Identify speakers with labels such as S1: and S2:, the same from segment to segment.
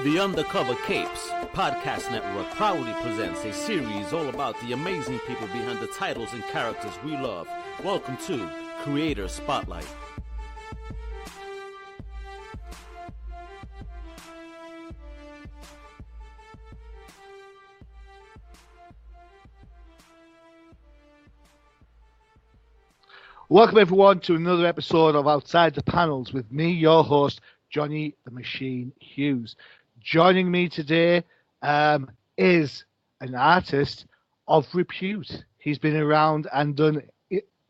S1: The Undercover Capes Podcast Network proudly presents a series all about the amazing people behind the titles and characters we love. Welcome to Creator Spotlight.
S2: Welcome everyone to another episode of Outside the Panels with me, your host, Johnny the Machine Hughes. Joining me today is an artist of repute. He's been around and done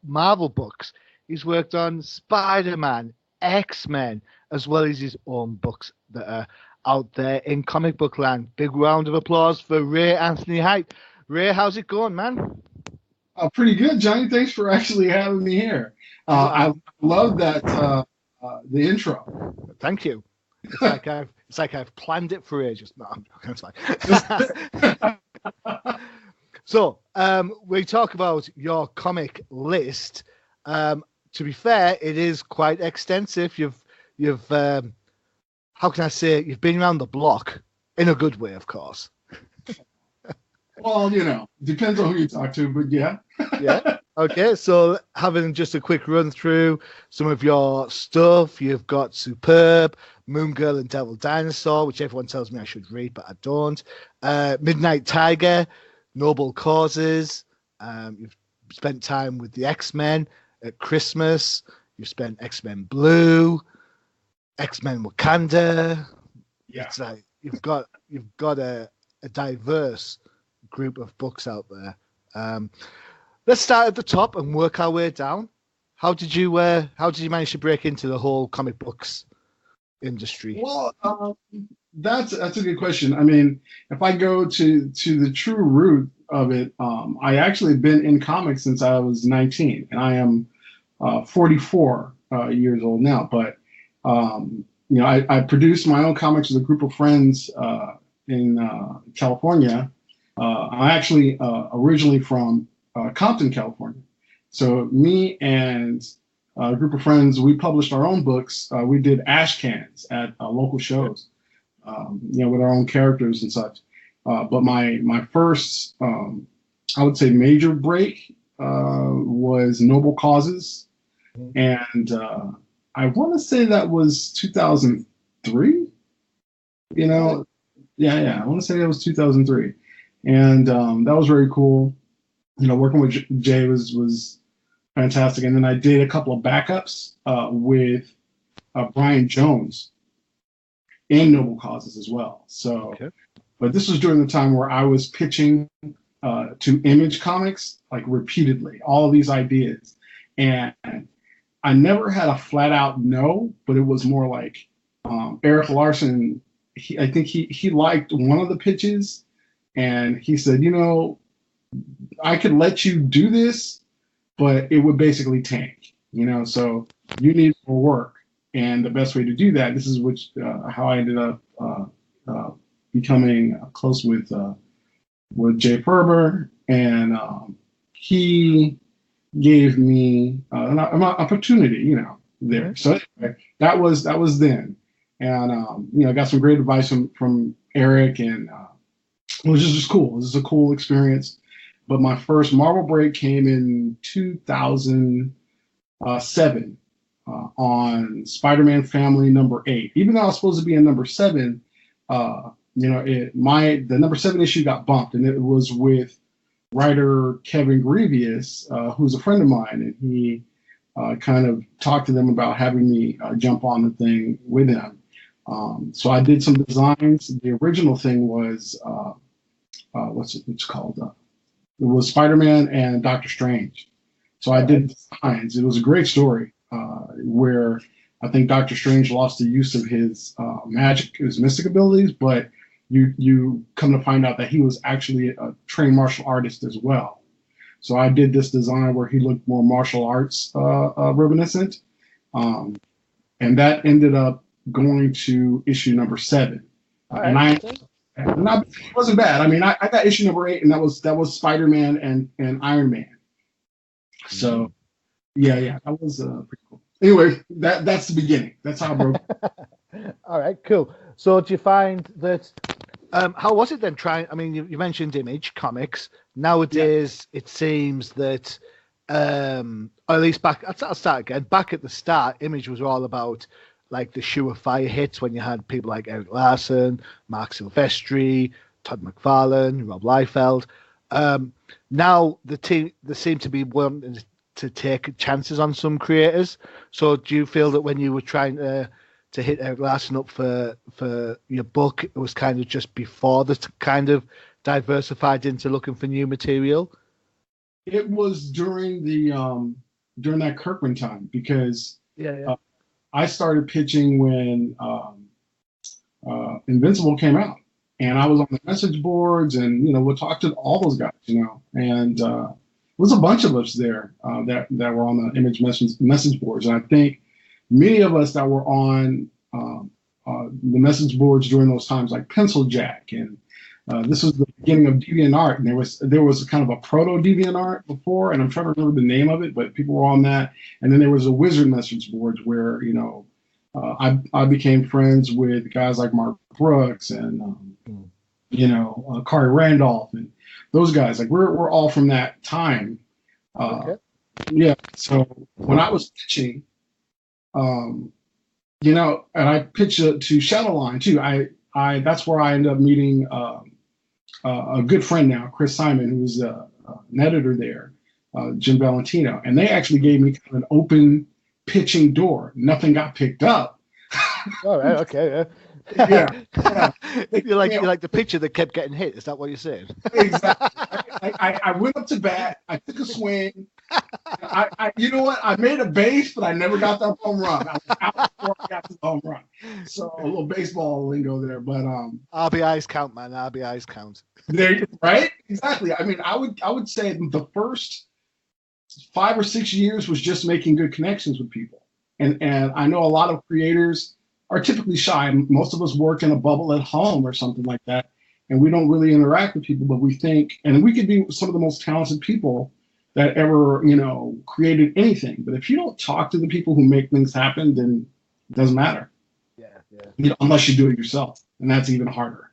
S2: Marvel books. He's worked on Spider-Man, X-Men, as well as his own books that are out there in comic book land. Big round of applause for Ray Anthony Height. Ray, how's it going, man?
S3: Pretty good, Johnny. Thanks for actually having me here. I love that the intro.
S2: Thank you. It's like I've planned it for ages. No, it's fine. So we talk about your comic list. To be fair, it is quite extensive. You've how can I say it? You've been around the block in a good way, of course.
S3: Well, depends on who you talk to, but yeah.
S2: Yeah. Okay, so having just a quick run through some of your stuff, you've got Superb, Moon Girl and Devil Dinosaur, which everyone tells me I should read, but I don't. Midnight Tiger, Noble Causes. You've spent time with the X-Men at Christmas. You've spent X-Men Blue, X-Men Wakanda.
S3: Yeah.
S2: It's like you've got a diverse group of books out there. Let's start at the top and work our way down. How did you manage to break into the whole comic books industry?
S3: Well, that's a good question. I mean, if I go to the true root of it, I actually been in comics since I was 19, and I am 44 years old now. But I produced my own comics with a group of friends in California. I'm actually originally from Compton, California. So me and a group of friends, we published our own books. We did ash cans at local shows, with our own characters and such. But my first, I would say, major break was Noble Causes. And I want to say that was 2003. Yeah, I want to say that was 2003. And that was very cool. Working with Jay was fantastic. And then I did a couple of backups with Brian Jones in Noble Causes as well. So, okay. But this was during the time where I was pitching to Image Comics like repeatedly, all of these ideas. And I never had a flat out no, but it was more like Eric Larson, I think he liked one of the pitches. And he said, I could let you do this, but it would basically tank, so you need more work. And the best way to do that, this is how I ended up becoming close with Jay Ferber. And he gave me an opportunity, there. So anyway, that was then. And, I got some great advice from Eric, and it was just cool. This is a cool experience. But my first Marvel break came in 2007 on Spider-Man Family number 8. Even though I was supposed to be in number 7, the number 7 issue got bumped, and it was with writer Kevin Grevious, who's a friend of mine, and he kind of talked to them about having me jump on the thing with him. So I did some designs. The original thing was what's it called? It was Spider-Man and Doctor Strange. So I did designs. It was a great story where I think Doctor Strange lost the use of his magic, his mystic abilities, but you come to find out that he was actually a trained martial artist as well. So I did this design where he looked more martial arts reminiscent, and that ended up going to issue number 7. It wasn't bad. I mean, I got issue number 8, and that was Spider-Man and Iron Man. So, yeah, that was pretty cool. Anyway, that's the beginning. That's how I broke.
S2: All right, cool. So do you find that? How was it then? I mean, you mentioned Image Comics. Nowadays, it seems that, or at least I'll start again. Back at the start, Image was all about like the surefire hits when you had people like Eric Larson, Mark Silvestri, Todd McFarlane, Rob Liefeld. Now they seem to be wanting to take chances on some creators. So do you feel that when you were trying to hit Eric Larson up for your book, it was kind of just before the kind of diversified into looking for new material?
S3: It was during during that Kirkman time, because I started pitching when Invincible came out, and I was on the message boards, and we'll talk to all those guys, and it was a bunch of us there that were on the Image message boards, and I think many of us that were on the message boards during those times, like Pencil Jack, and this was the beginning of DeviantArt, and there was kind of a proto DeviantArt before, and I'm trying to remember the name of it, but people were on that. And then there was a Wizard message boards where I became friends with guys like Mark Brooks and Kari Randolph and those guys. Like we're all from that time.
S2: Okay.
S3: Yeah. So when I was pitching, and I pitched to Shadowline too. That's where I ended up meeting a good friend now, Chris Simon, who's an editor there, Jim Valentino, and they actually gave me kind of an open pitching door. Nothing got picked up.
S2: All right, okay,
S3: yeah.
S2: You're like the pitcher that kept getting hit. Is that what you're saying?
S3: Exactly. I went up to bat. I took a swing. You know what? I made a base, but I never got that home run. I was out before I got to the home run. So a little baseball lingo there, but
S2: RBIs count, man. RBIs count.
S3: There, right? Exactly. I mean, I would say the first 5 or 6 years was just making good connections with people, and I know a lot of creators are typically shy. Most of us work in a bubble at home or something like that, and we don't really interact with people. But we think, and we could be some of the most talented people that ever, created anything. But if you don't talk to the people who make things happen, then it doesn't matter. Yeah. Unless you do it yourself, and that's even harder.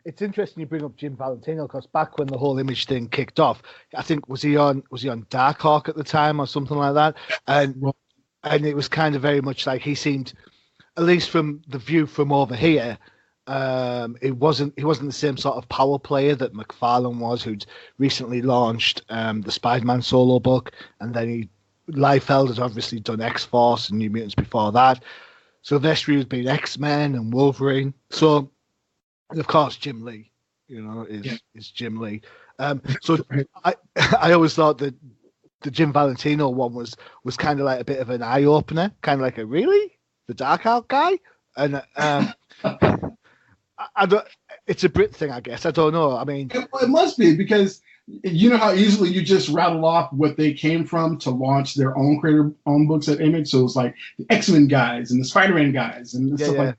S2: It's interesting you bring up Jim Valentino, because back when the whole Image thing kicked off, I think was he on Darkhawk at the time or something like that, and it was kind of very much like he seemed, at least from the view from over here, he wasn't the same sort of power player that McFarlane was, who'd recently launched the Spider-Man solo book, and then Liefeld has obviously done X-Force and New Mutants before that. Silvestri has been X-Men and Wolverine. So, of course, Jim Lee, is Jim Lee. So I always thought that the Jim Valentino one was kind of like a bit of an eye opener, kind of like the Darkhawk guy, and I don't. It's a Brit thing, I guess. I don't know. I mean,
S3: it must be, because you know how easily you just rattle off what they came from to launch their own creator-owned books at Image. So it was like the X-Men guys and the Spider-Man guys and stuff like that.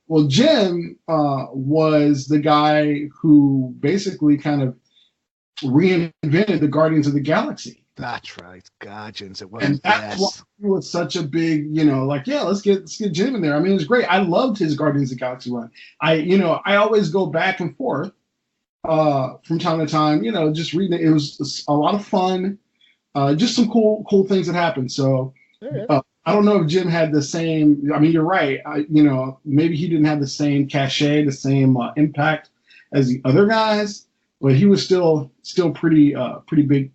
S3: Well, Jim was the guy who basically kind of reinvented the Guardians of the Galaxy.
S2: That's right, Guardians. It was,
S3: and that's why he was such a big, let's get Jim in there. I mean, it was great. I loved his Guardians of the Galaxy run. I always go back and forth from time to time. Just reading it. It was a lot of fun. Just some cool things that happened. So I don't know if Jim had the same. I mean, you're right. Maybe he didn't have the same cachet, the same impact as the other guys, but he was still pretty big.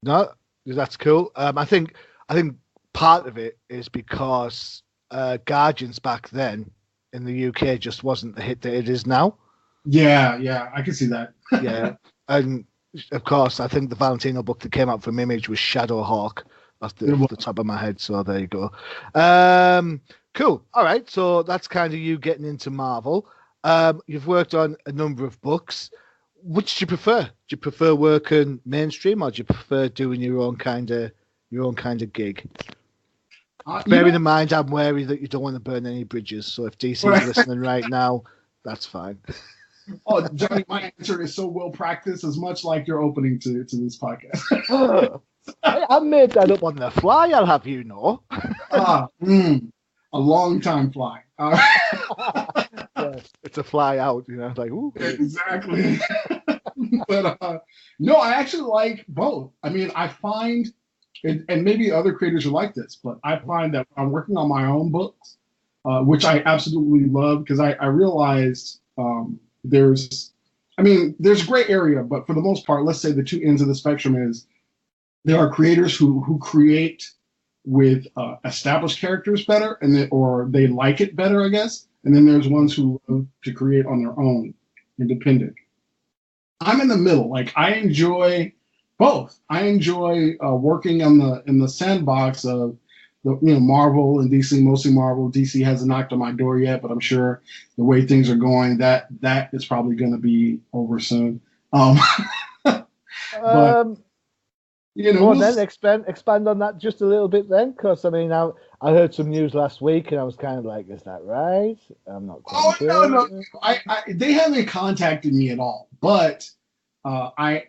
S2: No, that's cool. I think part of it is because Guardians back then in the UK just wasn't the hit that it is now.
S3: Yeah, I can see that.
S2: Yeah, and of course, I think the Valentino book that came out from Image was Shadowhawk off the top of my head. So there you go. Cool. All right, so that's kind of you getting into Marvel. You've worked on a number of books. Which do you prefer? Do you prefer working mainstream, or do you prefer doing your own kind of gig? Bearing in mind, I'm wary that you don't want to burn any bridges. So if DC is listening right now, that's fine.
S3: Oh, Johnny, my answer is so well practiced, as much like your opening to this podcast.
S2: I made that up on the fly. I'll have you know.
S3: a long time fly.
S2: Yeah, it's a fly out, like, ooh.
S3: Exactly. But no, I actually like both. I mean, I find, and maybe other creators are like this, but I find that when I'm working on my own books, which I absolutely love, because I realized there's gray area, but for the most part, let's say the two ends of the spectrum is there are creators who create with established characters better, or they like it better, I guess. And then there's ones who love to create on their own, independent. I'm in the middle. Like, I enjoy both. I enjoy working in the sandbox of Marvel and DC, mostly Marvel. DC hasn't knocked on my door yet, but I'm sure the way things are going, that is probably going to be over soon. But
S2: then expand on that just a little bit then, because I mean, I heard some news last week and I was kind of like, is that right? I'm not quite sure.
S3: No. They haven't contacted me at all, but a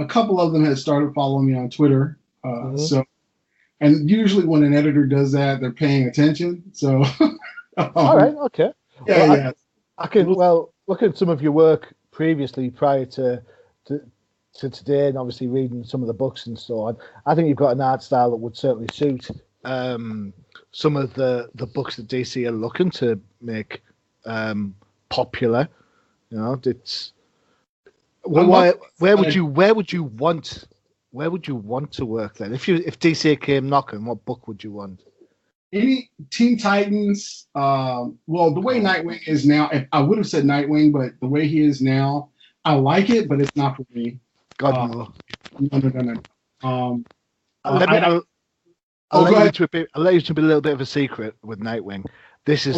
S3: couple of them had started following me on Twitter. So, and usually when an editor does that, they're paying attention. So,
S2: all right, okay.
S3: Yeah.
S2: I can look at some of your work previously prior to today, and obviously reading some of the books and so on. I think you've got an art style that would certainly suit some of the books that DC are looking to make popular. It's where would you want to work then? If DC came knocking, what book would you want?
S3: Any Teen Titans. The way Nightwing is now, I would have said Nightwing, but the way he is now, I like it, but it's not for me.
S2: God no.
S3: No.
S2: I'll let you to be a little bit of a secret with Nightwing. This is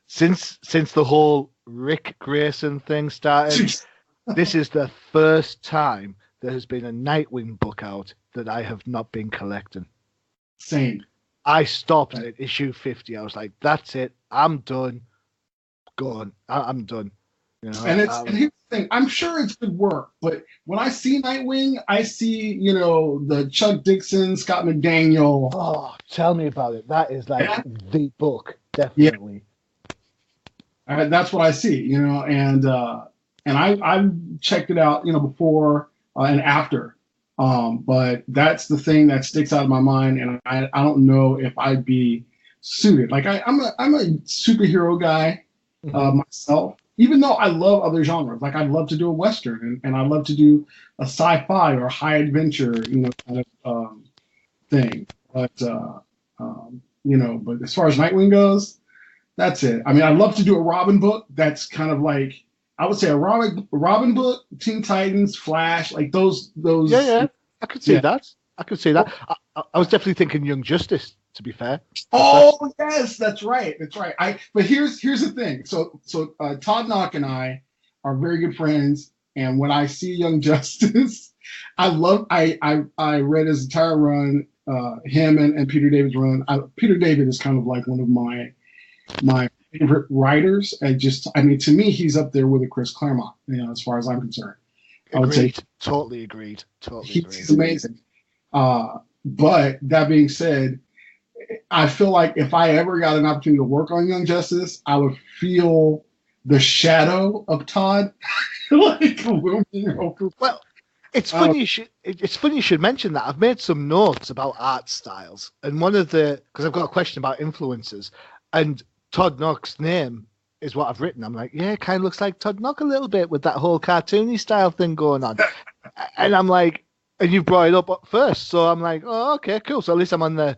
S2: since the whole Rick Grayson thing started. This is the first time there has been a Nightwing book out that I have not been collecting.
S3: Same.
S2: I stopped at issue 50. I was like, that's it. I'm done. Gone. I'm done.
S3: And here's the thing. I'm sure it's good work, but when I see Nightwing, I see, the Chuck Dixon, Scott McDaniel.
S2: Oh, tell me about it. That is like the book, definitely.
S3: Yeah. That's what I see, and I've checked it out, before and after. But that's the thing that sticks out of my mind, and I don't know if I'd be suited. Like I'm a superhero guy myself. Even though I love other genres, like I'd love to do a Western and I'd love to do a sci-fi or high adventure, kind of thing. But, but as far as Nightwing goes, that's it. I mean, I'd love to do a Robin book. That's kind of like, I would say a Robin book, Teen Titans, Flash, like those.
S2: Yeah. I could see that. I was definitely thinking Young Justice, to be fair.
S3: Oh yes, that's right. But here's the thing. So Todd Knock and I are very good friends, and when I see Young Justice, I read his entire run, him and Peter David's run. Peter David is kind of like one of my favorite writers. To me, he's up there with a Chris Claremont. As far as I'm concerned,
S2: I would say totally agreed.
S3: He's amazing. But that being said, I feel like if I ever got an opportunity to work on Young Justice, I would feel the shadow of Todd looming over.
S2: Well, it's funny you should mention that. I've made some notes about art styles, and because I've got a question about influences, and Todd Knock's name is what I've written. I'm like, yeah, it kind of looks like Todd Knock a little bit with that whole cartoony style thing going on, and I'm like, and you brought it up first, so I'm like, oh, okay, cool. So at least I'm on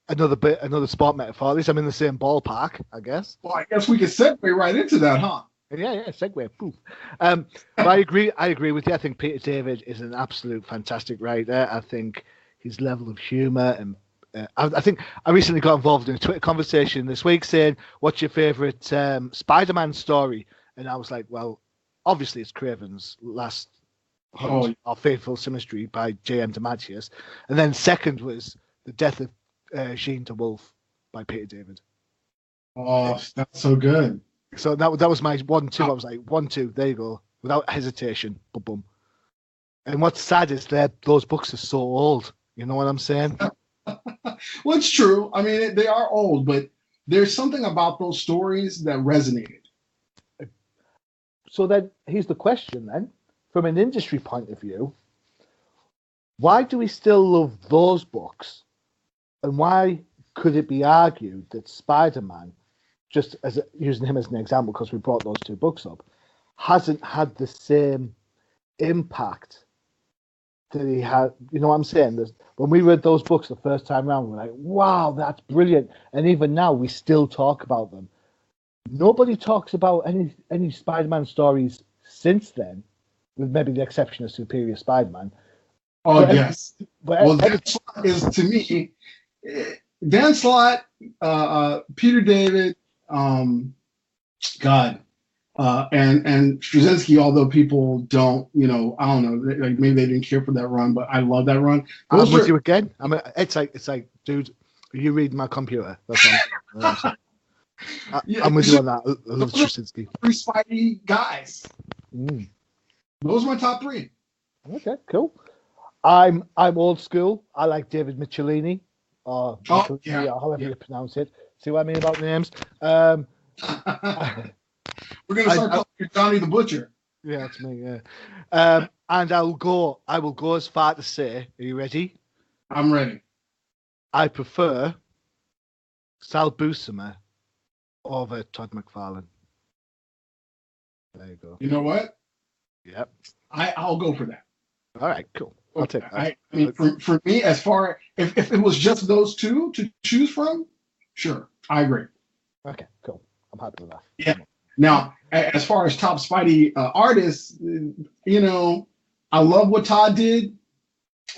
S2: another sport metaphor. At least I'm in the same ballpark, I guess.
S3: Well, I guess we could segue right into that, huh?
S2: Yeah, segue. Poof. But I agree with you. I think Peter David is an absolute fantastic writer. I think his level of humor and I think I recently got involved in a Twitter conversation this week saying, "What's your favorite Spider-Man story?" And I was like, "Well, obviously it's Craven's Last Hunt, or Fateful Symmetry by J.M. DeMatteis, and then second was The Death of Jean DeWolf by Peter David."
S3: Oh, that's so good.
S2: So that was my 1-2. I was like 1-2. There you go, without hesitation. Boom, boom. And what's sad is that those books are so old. You know what I'm saying?
S3: Well, it's true. I mean, they are old, but there's something about those stories that resonated.
S2: So then, here's the question then, from an industry point of view, why do we still love those books? And why could it be argued that Spider-Man, just as using him as an example because we brought those two books up, hasn't had the same impact that he had? You know what I'm saying? When we read those books the first time around, we're like, wow, that's brilliant. And even now, we still talk about them. Nobody talks about any Spider-Man stories since then, with maybe the exception of Superior Spider-Man.
S3: Oh, yes. Well, that is, to me, Dan Slott, Peter David, and Straczynski, although people don't, I don't know, like maybe they didn't care for that run, but I love that run.
S2: I'm with you again. It's like, dude, are you reading my computer? That's what I'm saying. I'm with you on that. I love Straczynski.
S3: 3 Spidey guys. Those are my top 3.
S2: Okay, cool. I'm old school. I like David Michelini, or however you pronounce it. See what I mean about names?
S3: We're gonna start calling you Johnny the Butcher.
S2: Yeah, that's me. Yeah. And I will go as far to say, are you ready?
S3: I'm ready.
S2: I prefer Sal Buscema over Todd McFarlane. There you go.
S3: You know what?
S2: Yep.
S3: I'll go for that.
S2: All right, cool. I'll take that.
S3: I mean, for me, as far if it was just those two to choose from, sure, I agree.
S2: Okay, cool. I'm happy with that.
S3: Yeah. Now, as far as top Spidey artists, I love what Todd did,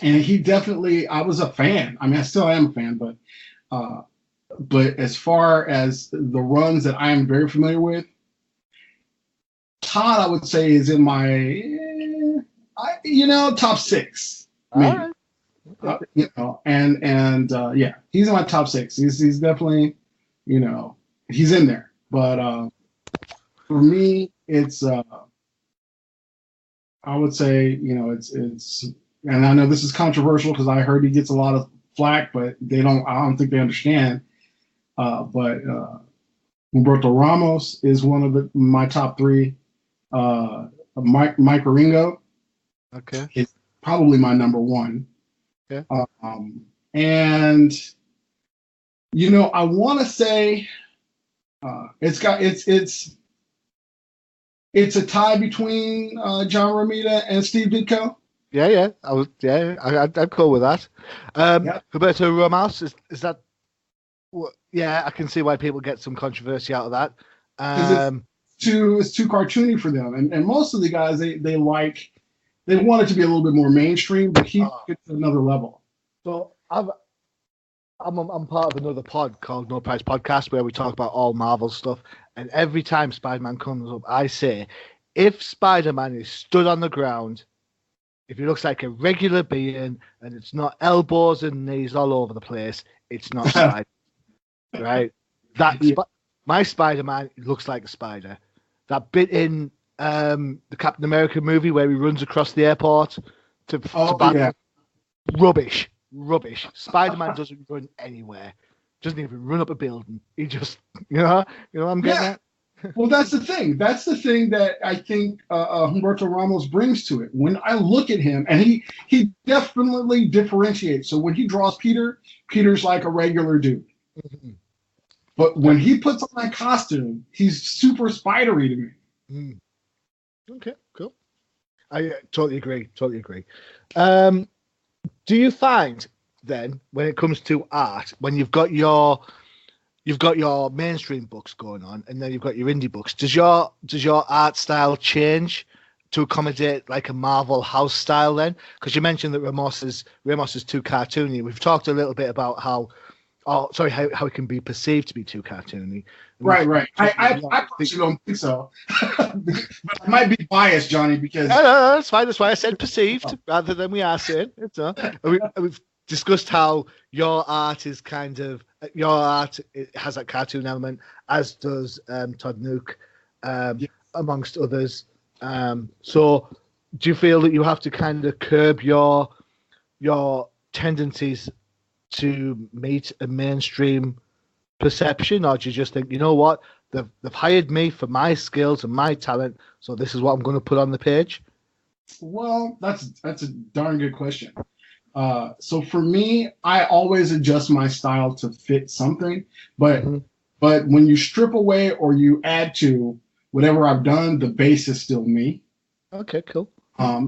S3: and he definitely. I was a fan. I mean, I still am a fan, but as far as the runs that I am very familiar with, Todd, I would say, is in my, top 6. Maybe. Right. Yeah, he's in my top 6. He's definitely, he's in there. But for me, it's, I would say, it's, and I know this is controversial because I heard he gets a lot of flack, but I don't think they understand. But Humberto Ramos is one of my top 3. Mike Wieringo,
S2: okay,
S3: is probably my number 1.
S2: Yeah.
S3: And I want to say it's a tie between John Romita and Steve Ditko.
S2: Yeah. I'd go with that. Humberto Ramos is that? Yeah, I can see why people get some controversy out of that.
S3: It's too cartoony for them, and most of the guys they want it to be a little bit more mainstream, but he gets to another level.
S2: So I'm part of another pod called No Price Podcast where we talk about all Marvel stuff, and every time Spider-Man comes up, I say, if Spider-Man is stood on the ground, if he looks like a regular being and it's not elbows and knees all over the place, it's not Spider. Right? My Spider-Man looks like a spider. That bit in the Captain America movie where he runs across the airport to battle. Yeah. Rubbish. Spider-Man doesn't run anywhere. Doesn't even run up a building. He just, what I'm getting at?
S3: Well, that's the thing. That's the thing that I think Humberto Ramos brings to it. When I look at him, and he definitely differentiates. So when he draws Peter's like a regular dude. Mm-hmm. But when he puts on that costume, he's super spidery to me.
S2: Okay, cool. I totally agree. Do you find then, when it comes to art, when you've got your mainstream books going on, and then you've got your indie books, does your art style change to accommodate like a Marvel house style then? Because you mentioned that Ramos is too cartoony. We've talked a little bit about how it can be perceived to be too cartoony.
S3: Right. I personally don't think so. But I might be biased, Johnny, because...
S2: No, that's fine. That's why I said perceived rather than we are saying. We've discussed how your art is it has that cartoon element, as does Todd Nook, amongst others. So do you feel that you have to kind of curb your tendencies to meet a mainstream perception, or do you just think, you know what, they've hired me for my skills and my talent, so this is what I'm going to put on the page?
S3: Well, that's a darn good question. So for me, I always adjust my style to fit something, but when you strip away or you add to whatever I've done, the base is still me.
S2: Okay, cool.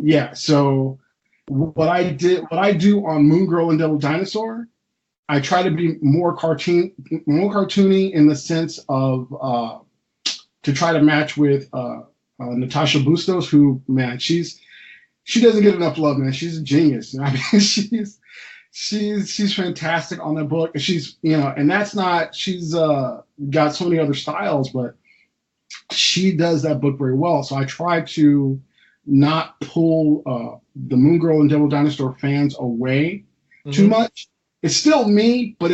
S3: Yeah. So what I do on Moon Girl and Devil Dinosaur, I try to be more cartoony in the sense of to try to match with Natasha Bustos, who, man, she doesn't get enough love, man. She's a genius. I mean, she's fantastic on that book. And she's, and that's not, she's got so many other styles, but she does that book very well. So I try to not pull the Moon Girl and Devil Dinosaur fans away too much. It's still me, but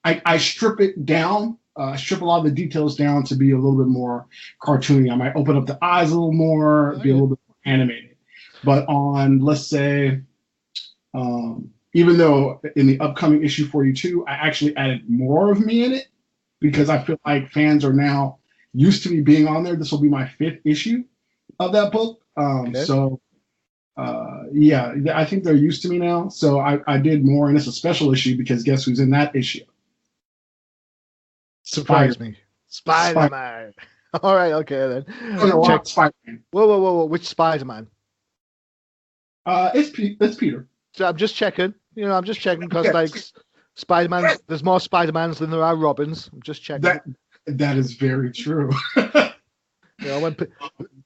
S3: I strip it down. Strip a lot of the details down to be a little bit more cartoony. I might open up the eyes a little more, be a little bit more animated. But on, let's say, even though in the upcoming issue 42, I actually added more of me in it because I feel like fans are now used to me being on there. This will be my 5th issue of that book. So, yeah, I think they're used to me now. So I did more, and it's a special issue because guess who's in that issue?
S2: Surprise me. Spider-Man. All right, okay then.
S3: Check Spider-Man.
S2: Whoa. Which Spider-Man?
S3: It's Peter.
S2: So I'm just checking. I'm just checking because like Spider-Man, there's more Spider-Mans than there are Robins. I'm just checking.
S3: That is very true.
S2: When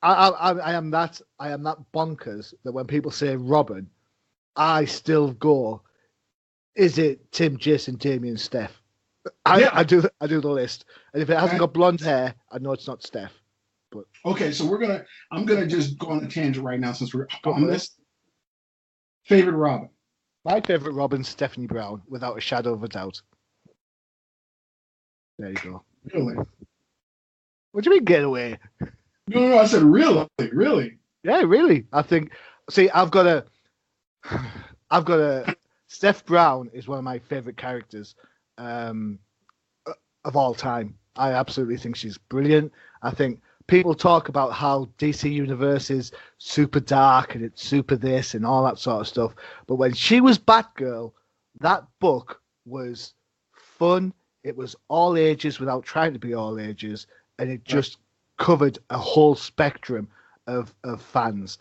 S2: I am that bonkers that when people say Robin, I still go, is it Tim, Jason, Damien, Steph? I do the list, and if it hasn't got blonde hair, I know it's not Steph. But
S3: okay, so I'm gonna just go on a tangent right now since we're on this. Favorite Robin?
S2: My favorite Robin's Stephanie Brown, without a shadow of a doubt. There you go.
S3: Really?
S2: What do you mean get away?
S3: No, I said really.
S2: Yeah, really. I think. See, I've got a. Steph Brown is one of my favorite characters of all time. I absolutely think she's brilliant. I think people talk about how DC Universe is super dark and it's super this and all that sort of stuff. But when she was Batgirl, that book was fun. It was all ages without trying to be all ages. And it just covered a whole spectrum of fans.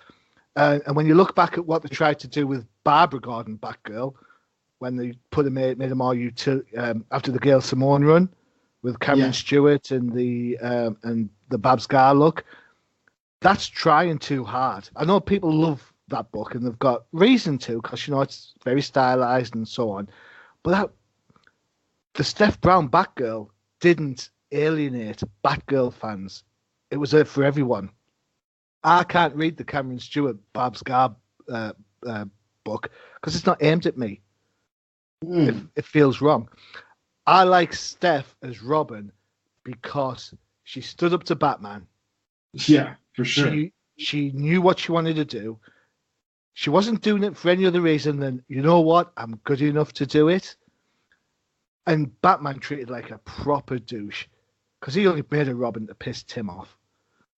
S2: And when you look back at what they tried to do with Barbara Gordon Batgirl, when they made them all after the Gail Simone run with Cameron Stewart and the Babs Gar look, that's trying too hard. I know people love that book and they've got reason to because it's very stylized and so on, but the Steph Brown Batgirl didn't alienate Batgirl fans. It was for everyone. I can't read the Cameron Stewart Babs Gar book because it's not aimed at me. It feels wrong. I like Steph as Robin because she stood up to Batman.
S3: Yeah, for sure.
S2: She knew what she wanted to do. She wasn't doing it for any other reason than, you know what, I'm good enough to do it. And Batman treated like a proper douche because he only made a Robin to piss Tim off.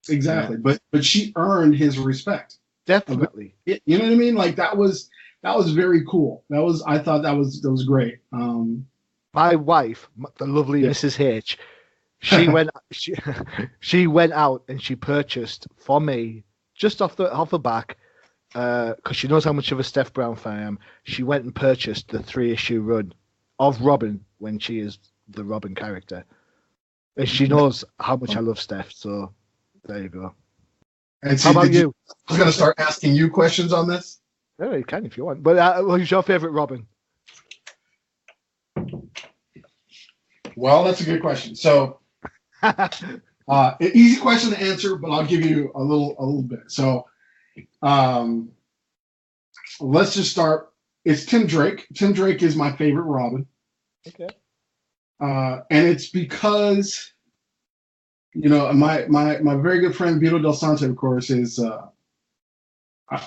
S3: Exactly, but she earned his respect.
S2: Definitely.
S3: You know what I mean? Like that was very cool. I thought that was great.
S2: My wife, the lovely Mrs. H, she went out and she purchased for me just off the back because she knows how much of a Steph Brown fan I am. She went and purchased the 3-issue run of Robin when she is the Robin character, and she knows how much I love Steph. So there you go.
S3: And so
S2: how about you?
S3: I was going to start asking you questions on this.
S2: Yeah, you can if you want. But who's your favorite Robin?
S3: Well, that's a good question. So, an easy question to answer, but I'll give you a little bit. So, let's just start. It's Tim Drake. Tim Drake is my favorite Robin.
S2: Okay.
S3: And it's because, my very good friend Vito Del Sante, of course, is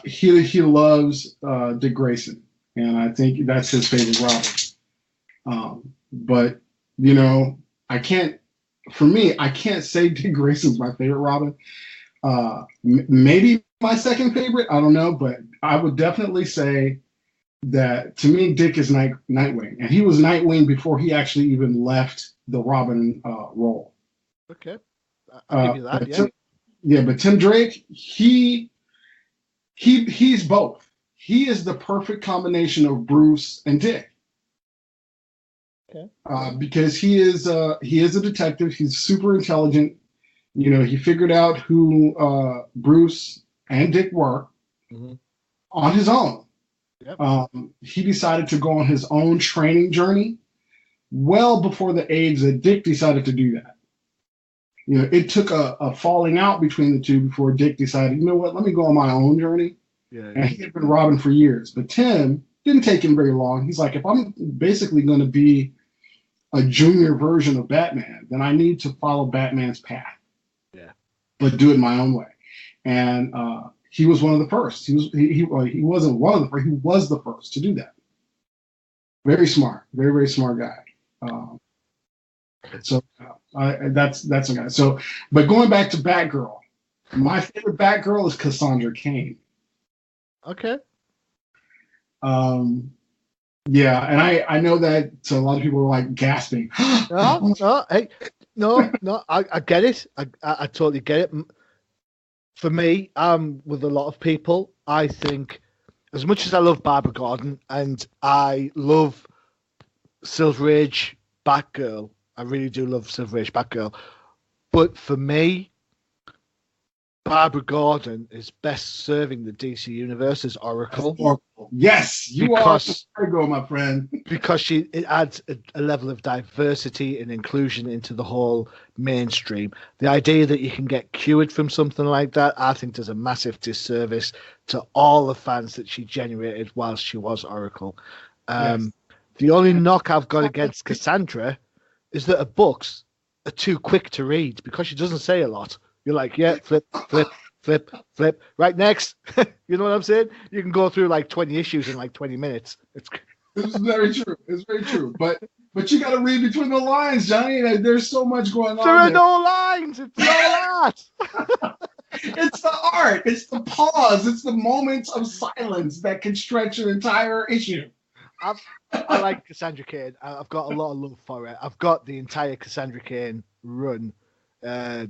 S3: he loves Dick Grayson, and I think that's his favorite Robin. But you know, I can't. For me, I can't say Dick Grayson's my favorite Robin. Maybe my second favorite. I don't know, but I would definitely say that to me, Dick is Nightwing, and he was Nightwing before he actually even left the Robin role.
S2: Okay, I'll give you that.
S3: But Tim Drake, he's both. He is the perfect combination of Bruce and Dick.
S2: Okay.
S3: Because he is a detective. He's super intelligent. You know, he figured out who Bruce and Dick were on his own. Yep. He decided to go on his own training journey well before the age that Dick decided to do that. You know, it took a falling out between the two before Dick decided, you know what, let me go on my own journey. Yeah. And he had been Robin for years. But Tim didn't take him very long. He's like, if I'm basically going to be a junior version of Batman, then I need to follow Batman's path. Yeah. But do it my own way. And he was one of the first. He wasn't one of the first. He was the first to do that. Very smart. Very, very smart guy. That's a guy. So, but going back to Batgirl, my favorite Batgirl is Cassandra Cain.
S2: Okay.
S3: Yeah, and I know that so a lot of people are like gasping.
S2: I get it. I totally get it. For me, with a lot of people, I think as much as I love Barbara Gordon and I love Silver Age Batgirl, I really do love Silver Age Batgirl. But for me, Barbara Gordon is best serving the DC Universe as Oracle.
S3: Yes, you are to go, my friend.
S2: Because it adds a level of diversity and inclusion into the whole mainstream. The idea that you can get cured from something like that, I think does a massive disservice to all the fans that she generated whilst she was Oracle. Yes. The only knock I've got against Cassandra is that her books are too quick to read because she doesn't say a lot. You're like, yeah, flip. Right, next. You know what I'm saying? You can go through like 20 issues in like 20 minutes.
S3: It's very true. It's very true. But you got to read between the lines, Johnny. There's so much going on.
S2: There are no lines. It's all art.
S3: It's the art. It's the pause. It's the moments of silence that can stretch an entire issue.
S2: I like Cassandra Cain. I've got a lot of love for it. I've got the entire Cassandra Cain run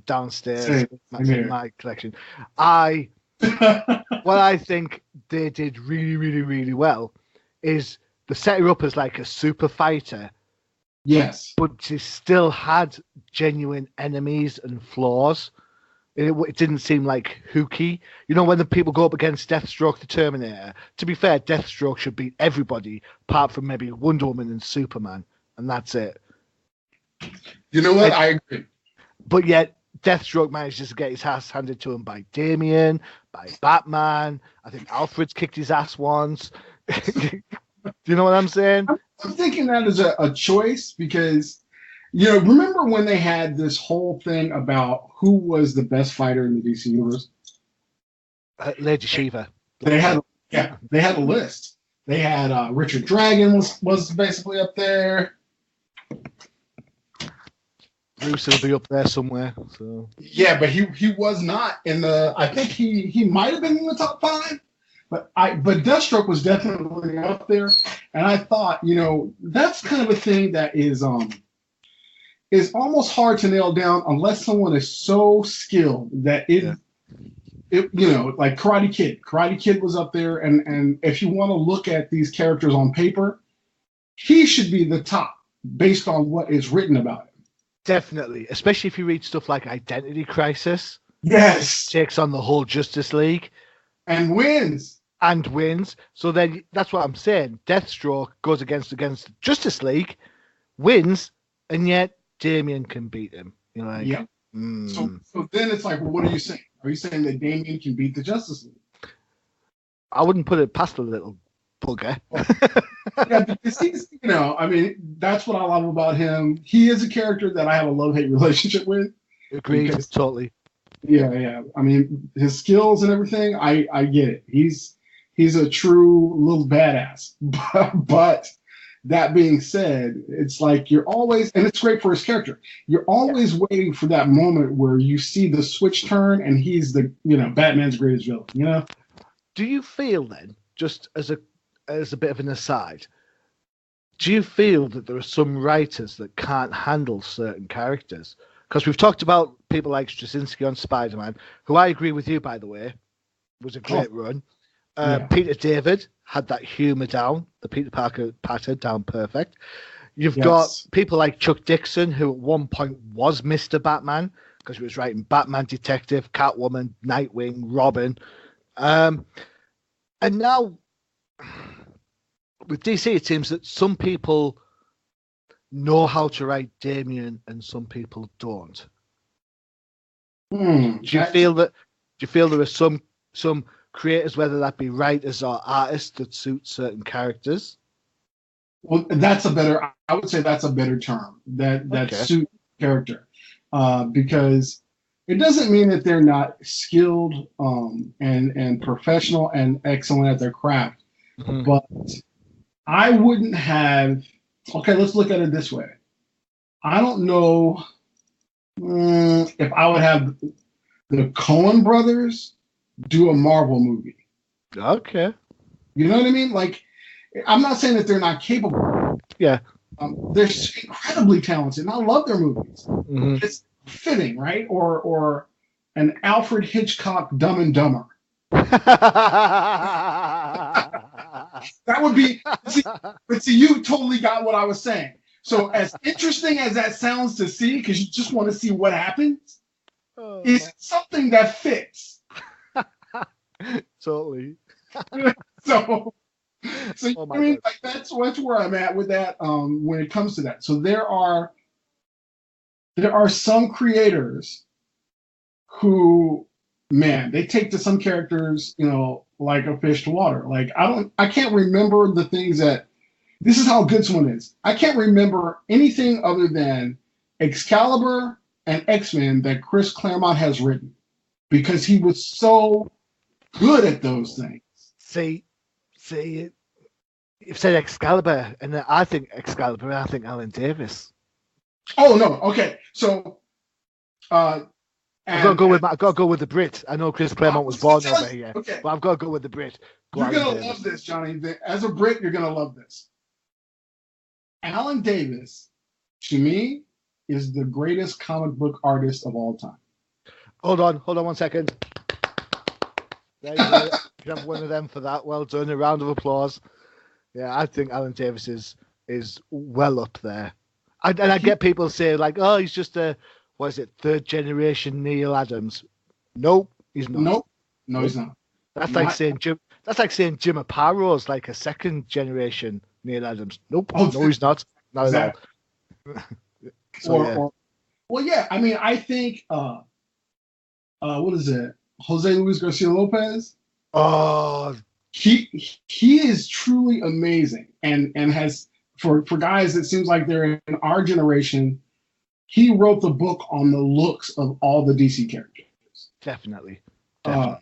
S2: downstairs in my collection. What I think they did really, really, really well is they set her up as like a super fighter.
S3: Yes.
S2: But she still had genuine enemies and flaws. It didn't seem like hooky. You know, when the people go up against Deathstroke the Terminator, to be fair, Deathstroke should beat everybody apart from maybe Wonder Woman and Superman, and that's it.
S3: You know what? I agree.
S2: But yet, Deathstroke manages to get his ass handed to him by Damian, by Batman. I think Alfred's kicked his ass once. Do you know what I'm saying?
S3: I'm thinking that is a choice because, you know, remember when they had this whole thing about who was the best fighter in the DC universe?
S2: Lady Shiva.
S3: They had a list. They had Richard Dragon was basically up there.
S2: Bruce will be up there somewhere. So
S3: yeah, but he was not in the. I think he might have been in the top 5, but Deathstroke was definitely up there. And I thought, you know, that's kind of a thing that is almost hard to nail down unless someone is so skilled that it you know, like Karate Kid. Karate Kid was up there, and if you want to look at these characters on paper, he should be the top based on what is written about him.
S2: Definitely, especially if you read stuff like Identity Crisis.
S3: Yes.
S2: Takes on the whole Justice League.
S3: And wins.
S2: So then that's what I'm saying. Deathstroke goes against Justice League, wins, and yet Damian can beat him. You know, like,
S3: yeah. So then it's like, well, what are you saying? Are you saying that Damian can beat the Justice League?
S2: I wouldn't put it past the little bugger.
S3: Yeah, because he's, you know, I mean, that's what I love about him. He is a character that I have a love-hate relationship with.
S2: Agreed, totally.
S3: Yeah. I mean, his skills and everything, I get it. He's a true little badass. But that being said, it's like you're always, and it's great for his character. You're always waiting for that moment where you see the switch turn, and he's the Batman's greatest villain. You know?
S2: Do you feel then, just as a bit of an aside, do you feel that there are some writers that can't handle certain characters? Because we've talked about people like Straczynski on Spider-Man, who I agree with you, by the way, was a great run. Peter David had that humour down, the Peter Parker pattern down perfect. You've got people like Chuck Dixon, who at one point was Mr. Batman, because he was writing Batman Detective, Catwoman, Nightwing, Robin. And now, with DC, it seems that some people know how to write Damian and some people don't. Do you feel there are some creators, whether that be writers or artists, that suit certain characters?
S3: Well, I would say that's a better term, that suit character, because it doesn't mean that they're not skilled and professional and excellent at their craft. But I wouldn't have. Okay, let's look at it this way. I don't know if I would have the Coen brothers do a Marvel movie.
S2: Okay.
S3: You know what I mean? Like, I'm not saying that they're not capable.
S2: Yeah.
S3: They're incredibly talented, and I love their movies. It's fitting, right? Or an Alfred Hitchcock Dumb and Dumber. That would be. See, you totally got what I was saying. So, as interesting as that sounds to see, because you just want to see what happens, is something that fits.
S2: Totally.
S3: So I mean, like, that's where I'm at with that. When it comes to that, so there are some creators who, man, they take to some characters, like a fish to water. Like, I can't remember the things that. This is how good someone is. I can't remember anything other than Excalibur and X-Men that Chris Claremont has written, because he was so good at those things.
S2: See, you've said Excalibur, and I think Excalibur, and I think Alan Davis.
S3: Oh no, okay. So I've
S2: got to go with the Brit. I know Chris Claremont was born over here, but I've got to go with the Brit.
S3: You're gonna love this, Johnny. As a Brit, you're gonna love this. Alan Davis, to me, is the greatest comic book artist of all time.
S2: Hold on 1 second. There you go. You have one of them for that. Well done. A round of applause. Yeah, I think Alan Davis is well up there. I get people say, like, oh, he's just third generation Neil Adams. Nope, he's not.
S3: No, he's not.
S2: That's like saying Jim Apato's like a second generation Neil Adams. Nope, no, he's not. Not at all.
S3: I mean, I think what is it? Jose Luis Garcia Lopez.
S2: Oh,
S3: he is truly amazing, and has for guys, it seems like they're in our generation. He wrote the book on the looks of all the DC characters.
S2: Definitely.
S3: And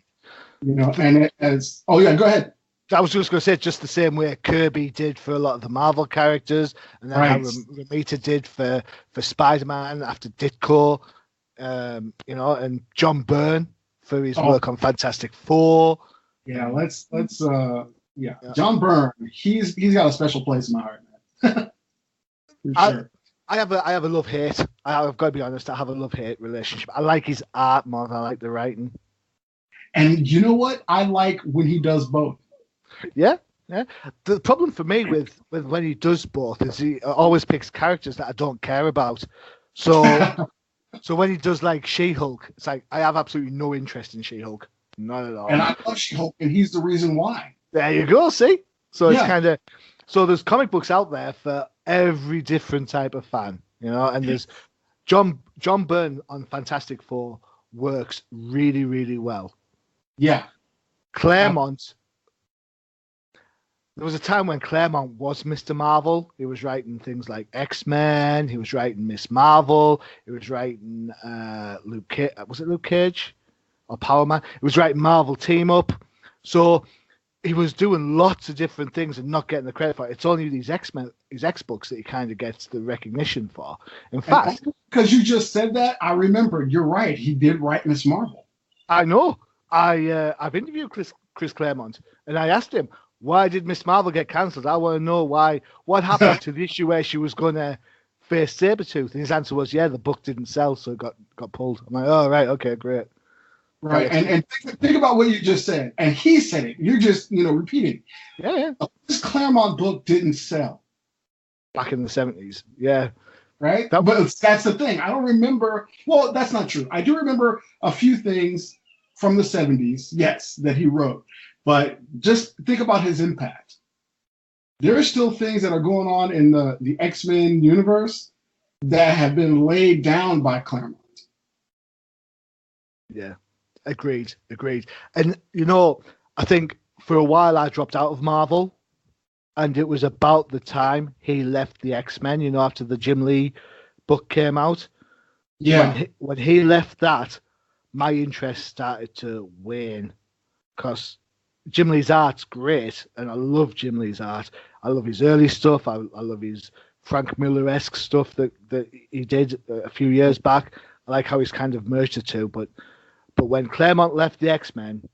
S3: go ahead.
S2: I was just going to say, just the same way Kirby did for a lot of the Marvel characters, and then how Romita did for Spider-Man after Ditko, and John Byrne for his work on Fantastic Four.
S3: Yeah, let's John Byrne, he's got a special place in my heart, man. For sure.
S2: I have a love-hate. I've got to be honest, I have a love-hate relationship. I like his art more than I like the writing.
S3: And you know what? I like when he does both.
S2: Yeah. The problem for me with when he does both is he always picks characters that I don't care about. So when he does like She-Hulk, it's like I have absolutely no interest in She-Hulk. Not at all.
S3: And I love She-Hulk, and he's the reason why.
S2: There you go, see? So it's kind of... So there's comic books out there for every different type of fan, and there's John Byrne on Fantastic Four works really, really well.
S3: Yeah.
S2: Claremont... There was a time when Claremont was Mr. Marvel. He was writing things like X-Men. He was writing Miss Marvel. He was writing Luke Cage or Power Man? He was writing Marvel Team Up. So he was doing lots of different things and not getting the credit for it. It's only these X-Men, his X books that he kind of gets the recognition for. In fact,
S3: because you just said that, I remember. You're right. He did write Miss Marvel.
S2: I know. I've interviewed Chris Claremont, and I asked him, why did Miss Marvel get cancelled? I want to know what happened to the issue where she was going to face Sabretooth. And his answer was, yeah, the book didn't sell, so it got pulled. I'm like, oh, right, okay, great.
S3: Right, and think about what you just said. And he said it. You're just, repeating.
S2: Yeah.
S3: This Claremont book didn't sell.
S2: Back in the 70s, yeah.
S3: Right? But that's the thing. I don't remember. Well, that's not true. I do remember a few things from the 70s, yes, that he wrote. But just think about his impact. There are still things that are going on in the X-Men universe that have been laid down by Claremont.
S2: Yeah. Agreed. And, I think for a while I dropped out of Marvel, and it was about the time he left the X-Men, after the Jim Lee book came out.
S3: Yeah.
S2: When he left that, my interest started to wane, because Jim Lee's art's great, and I love Jim Lee's art. I love his early stuff. I love his Frank Miller-esque stuff that he did a few years back. I like how he's kind of merged the two, but when Claremont left the X-Men,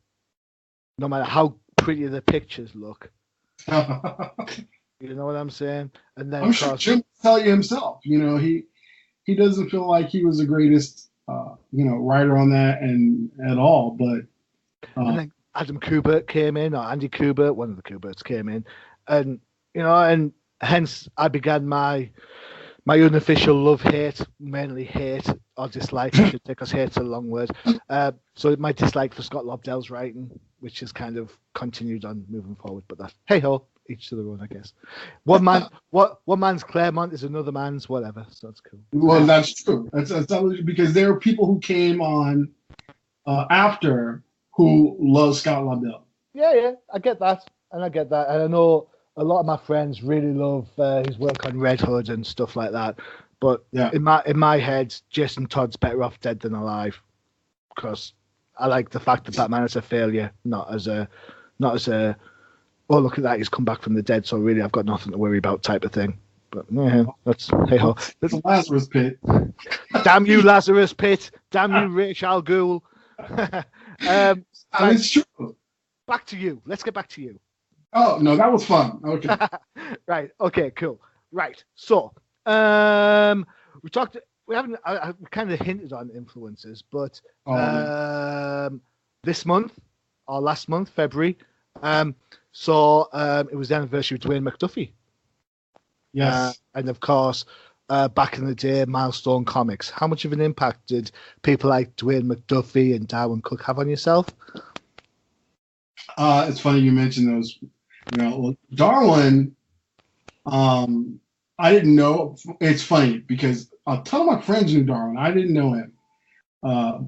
S2: no matter how pretty the pictures look, you know what I'm saying? And then
S3: I'm sure Jim will tell you himself. He doesn't feel like he was the greatest, writer on that and at all. But
S2: and then Adam Kubert came in, or Andy Kubert, one of the Kuberts came in, and and hence I began my unofficial love-hate, mainly hate or dislike, I should say, because hate's a long word. So my dislike for Scott Lobdell's writing, which has kind of continued on moving forward. But that, hey-ho, each to their own, I guess. One man's Claremont is another man's whatever, so that's cool.
S3: Well, that's true. That's because there are people who came on after who love Scott Lobdell.
S2: Yeah, I get that. And I know a lot of my friends really love his work on Red Hood and stuff like that. But in my head, Jason Todd's better off dead than alive, because I like the fact that Batman is a failure, not as a oh, look at that, he's come back from the dead, so really I've got nothing to worry about type of thing. But yeah, that's hey ho.
S3: It's a Lazarus Pit.
S2: Damn you, Lazarus Pit! Damn you, Ra's al Ghul!
S3: It's true.
S2: Back to you. Let's get back to you.
S3: Oh no, that was fun. Okay.
S2: Right. Okay. Cool. Right. So, we haven't. We kind of hinted on influences, but this month or last month, February, it was the anniversary of Dwayne McDuffie.
S3: Yes.
S2: And of course, back in the day, Milestone Comics. How much of an impact did people like Dwayne McDuffie and Darwyn Cooke have on yourself?
S3: It's funny you mentioned those. Darwyn, I didn't know. It's funny because a ton of my friends knew Darwyn. I didn't know him,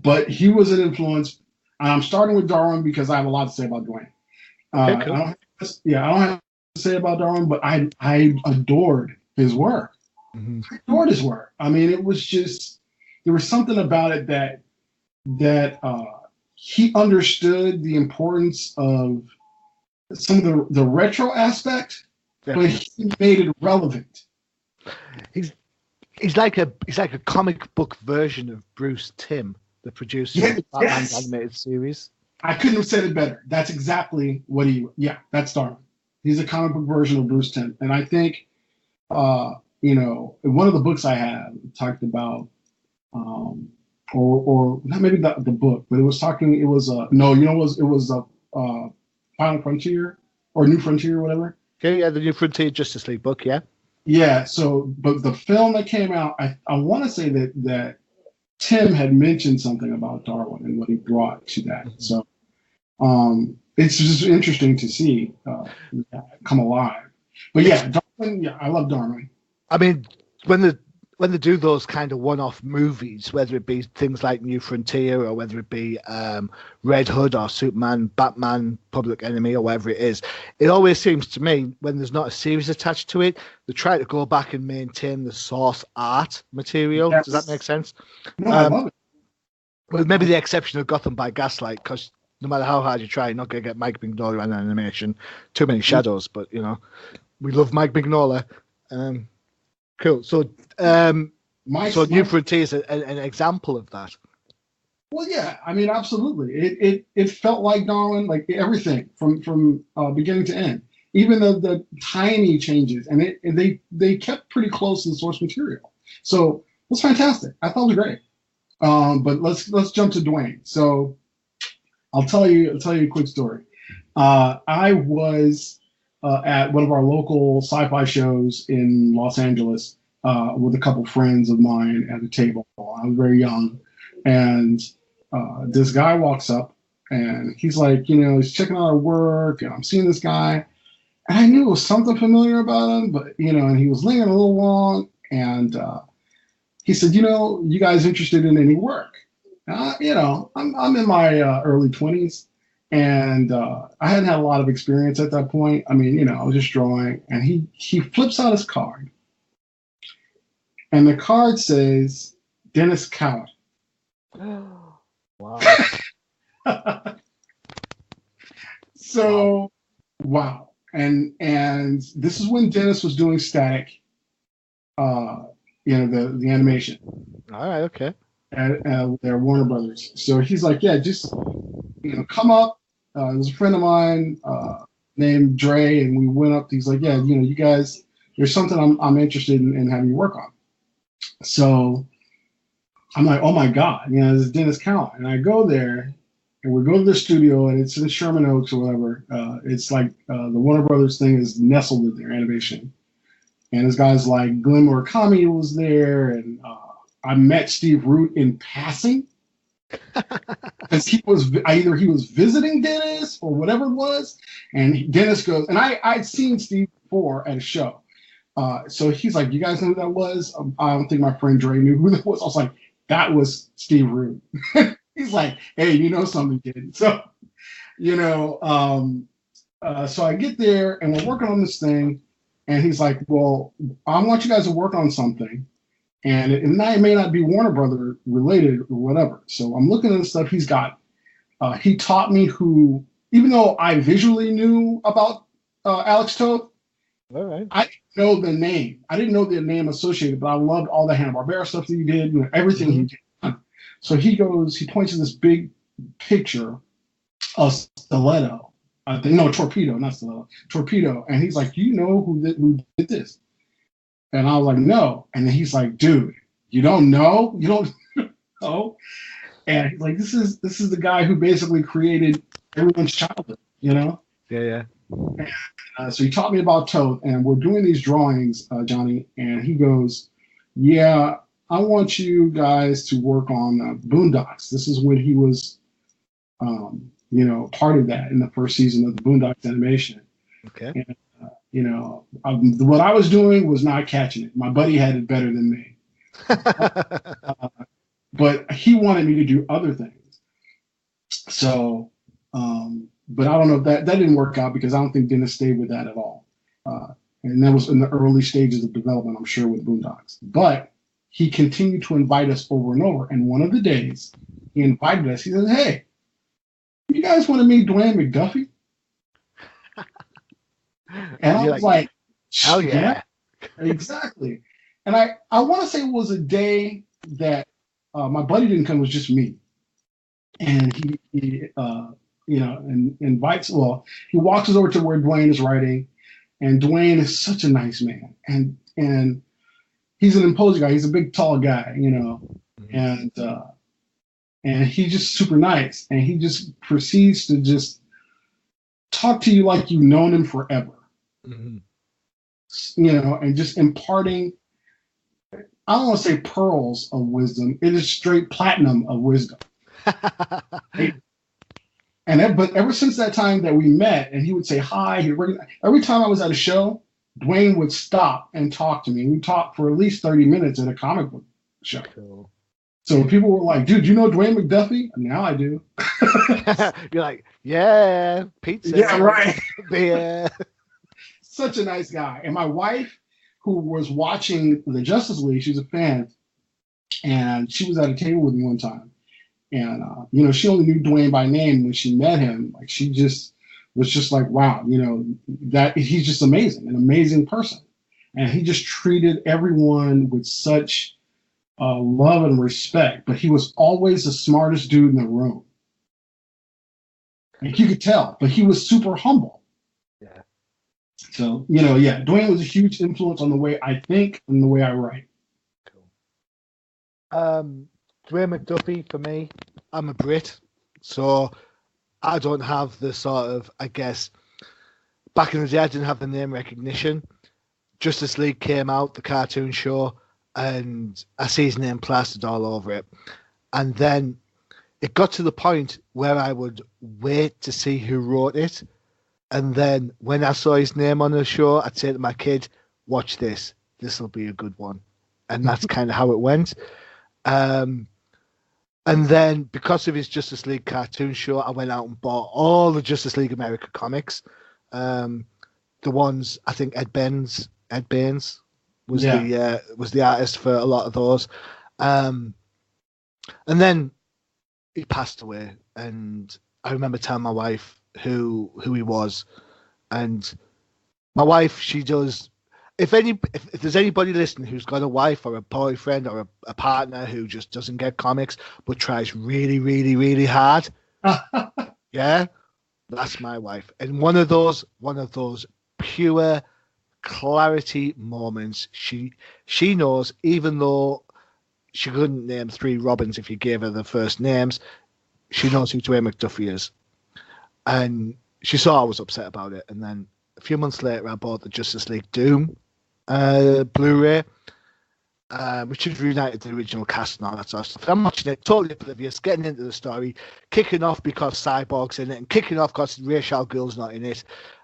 S3: but he was an influence. And I'm starting with Darwyn because I have a lot to say about Dwayne.
S2: Okay, cool.
S3: I don't have to say about Darwyn, but I adored his work.
S2: Mm-hmm.
S3: I adored his work. I mean, it was just, there was something about it that he understood the importance of some of the retro aspect, but he made it relevant.
S2: He's like a comic book version of Bruce Timm, the producer of Batman's animated series.
S3: I couldn't have said it better. That's exactly what that's Darwyn. He's a comic book version of Bruce Timm. And I think, one of the books I have talked about, or not maybe the book, but it was Final Frontier or New Frontier or whatever.
S2: Okay, yeah, the New Frontier Justice League book, yeah.
S3: Yeah, so, but the film that came out, I want to say that Tim had mentioned something about Darwyn and what he brought to that. Mm-hmm. So it's just interesting to see come alive. But yeah, Darwyn, I love Darwyn.
S2: I mean, when they do those kind of one-off movies, whether it be things like New Frontier or whether it be Red Hood or Superman, Batman, Public Enemy or whatever it is, it always seems to me when there's not a series attached to it, they try to go back and maintain the source art material. Yes. Does that make sense?
S3: No, I love it.
S2: With maybe the exception of Gotham by Gaslight, because no matter how hard you try, you're not going to get Mike Mignola in animation. Too many shadows, but we love Mike Mignola. Cool. So, New Frontier is an example of that.
S3: Well, yeah, I mean, absolutely. It felt like Darwin, like everything from beginning to end, even the tiny changes, and they kept pretty close to the source material. So it was fantastic. I thought it was great. But let's jump to Dwayne. So I'll tell you a quick story. I was at one of our local sci-fi shows in Los Angeles with a couple friends of mine at a table. I was very young, and this guy walks up, and he's like, he's checking out our work, and I'm seeing this guy, and I knew it was something familiar about him, but and he was lingering a little long, and he said, you guys interested in any work? I'm in my early 20s, and I hadn't had a lot of experience at that point. I mean, I was just drawing, and he flips out his card, and the card says Dennis Coward.
S2: Wow.
S3: So, wow. And this is when Dennis was doing Static, the animation.
S2: All right, okay.
S3: At their Warner Brothers. So he's like, yeah, just come up. There's a friend of mine named Dre, and we went up. He's like, yeah, you guys, there's something I'm interested in having you work on. So I'm like, oh my God, this is Dennis Cowan. And I go there, and we go to the studio, and it's in Sherman Oaks or whatever. It's like the Warner Brothers thing is nestled in their animation. And this guy's like Glenn Murakami was there, and I met Steve Root in passing because he was visiting Dennis or whatever it was, and Dennis goes, and I'd seen Steve before at a show, so he's like, "You guys know who that was?" I don't think my friend Dre knew who that was. I was like, "That was Steve Root." He's like, "Hey, you know something, kid." So, so I get there and we're working on this thing, and he's like, "Well, I want you guys to work on something." And it may not be Warner Brother related or whatever. So I'm looking at the stuff he's got. He taught me who, even though I visually knew about Alex Toth,
S2: all right,
S3: I didn't know the name. I didn't know the name associated, but I loved all the Hanna-Barbera stuff that he did, everything he did. So he points to this big picture of Stiletto. Torpedo, not Stiletto. Torpedo. And he's like, "Do you know who did this?" And I was like, "No." And then he's like, "Dude, you don't know? You don't know?" And he's like, this is the guy who basically created everyone's childhood,
S2: Yeah.
S3: And, so he taught me about Toth, and we're doing these drawings, Johnny, and he goes, "Yeah, I want you guys to work on Boondocks." This is when he was, part of that in the first season of the Boondocks animation.
S2: Okay.
S3: And, what I was doing was not catching it. My buddy had it better than me. But he wanted me to do other things. So, but I don't know if that didn't work out because I don't think Dennis stayed with that at all. And that was in the early stages of development, I'm sure, with Boondocks. But he continued to invite us over and over. And one of the days he invited us, he said, "Hey, you guys want to meet Dwayne McDuffie?" And I was like,
S2: "Hell yeah."
S3: Exactly. And I want to say it was a day that my buddy didn't come, it was just me. And he invites, he walks us over to where Dwayne is writing. And Dwayne is such a nice man. And he's an imposing guy. He's a big, tall guy, and he's just super nice. And he just proceeds to just talk to you like you've known him forever.
S2: Mm-hmm.
S3: And just imparting, I don't want to say pearls of wisdom. It is straight platinum of wisdom. But ever since that time that we met, and he would say hi, every time I was at a show, Dwayne would stop and talk to me. We'd talk for at least 30 minutes at a comic book show.
S2: Cool.
S3: So people were like, "Dude, you know Dwayne McDuffie?" Now I do.
S2: You're like, "Yeah, pizza."
S3: Yeah, right.
S2: Beer.
S3: Such a nice guy. And my wife, who was watching the Justice League, she's a fan, and she was at a table with me one time. And she only knew Dwayne by name. When she met him, like she just was just like, wow, that he's just amazing, an amazing person. And he just treated everyone with such love and respect. But he was always the smartest dude in the room. Like you could tell, but he was super humble.
S2: Yeah.
S3: So, Dwayne was a huge influence on the way I think and the way I write.
S2: Cool. Dwayne McDuffie, for me, I'm a Brit, so I don't have the sort of, I guess, back in the day, I didn't have the name recognition. Justice League came out, the cartoon show, and I see his name plastered all over it. And then it got to the point where I would wait to see who wrote it. And then when I saw his name on the show, I'd say to my kid, watch this. This will be a good one. And that's kind of how it went. And then because of his Justice League cartoon show, I went out and bought all the Justice League America comics. The ones, I think Ed Baines was the artist for a lot of those. And then he passed away, and I remember telling my wife who he was, and my wife, she does. If there's anybody listening who's got a wife or a boyfriend or a partner who just doesn't get comics but tries really, really, really hard, yeah, that's my wife. And one of those pure clarity moments. She knows, even though she couldn't name 3 Robins if you gave her the first names, she knows who Dwayne McDuffie is. And she saw I was upset about it. And then a few months later, I bought the Justice League Doom Blu-ray, which has reunited the original cast and all that sort of stuff. I'm watching it, totally oblivious, getting into the story, kicking off because Cyborg's in it, and kicking off because Ra's al Ghul's not in it.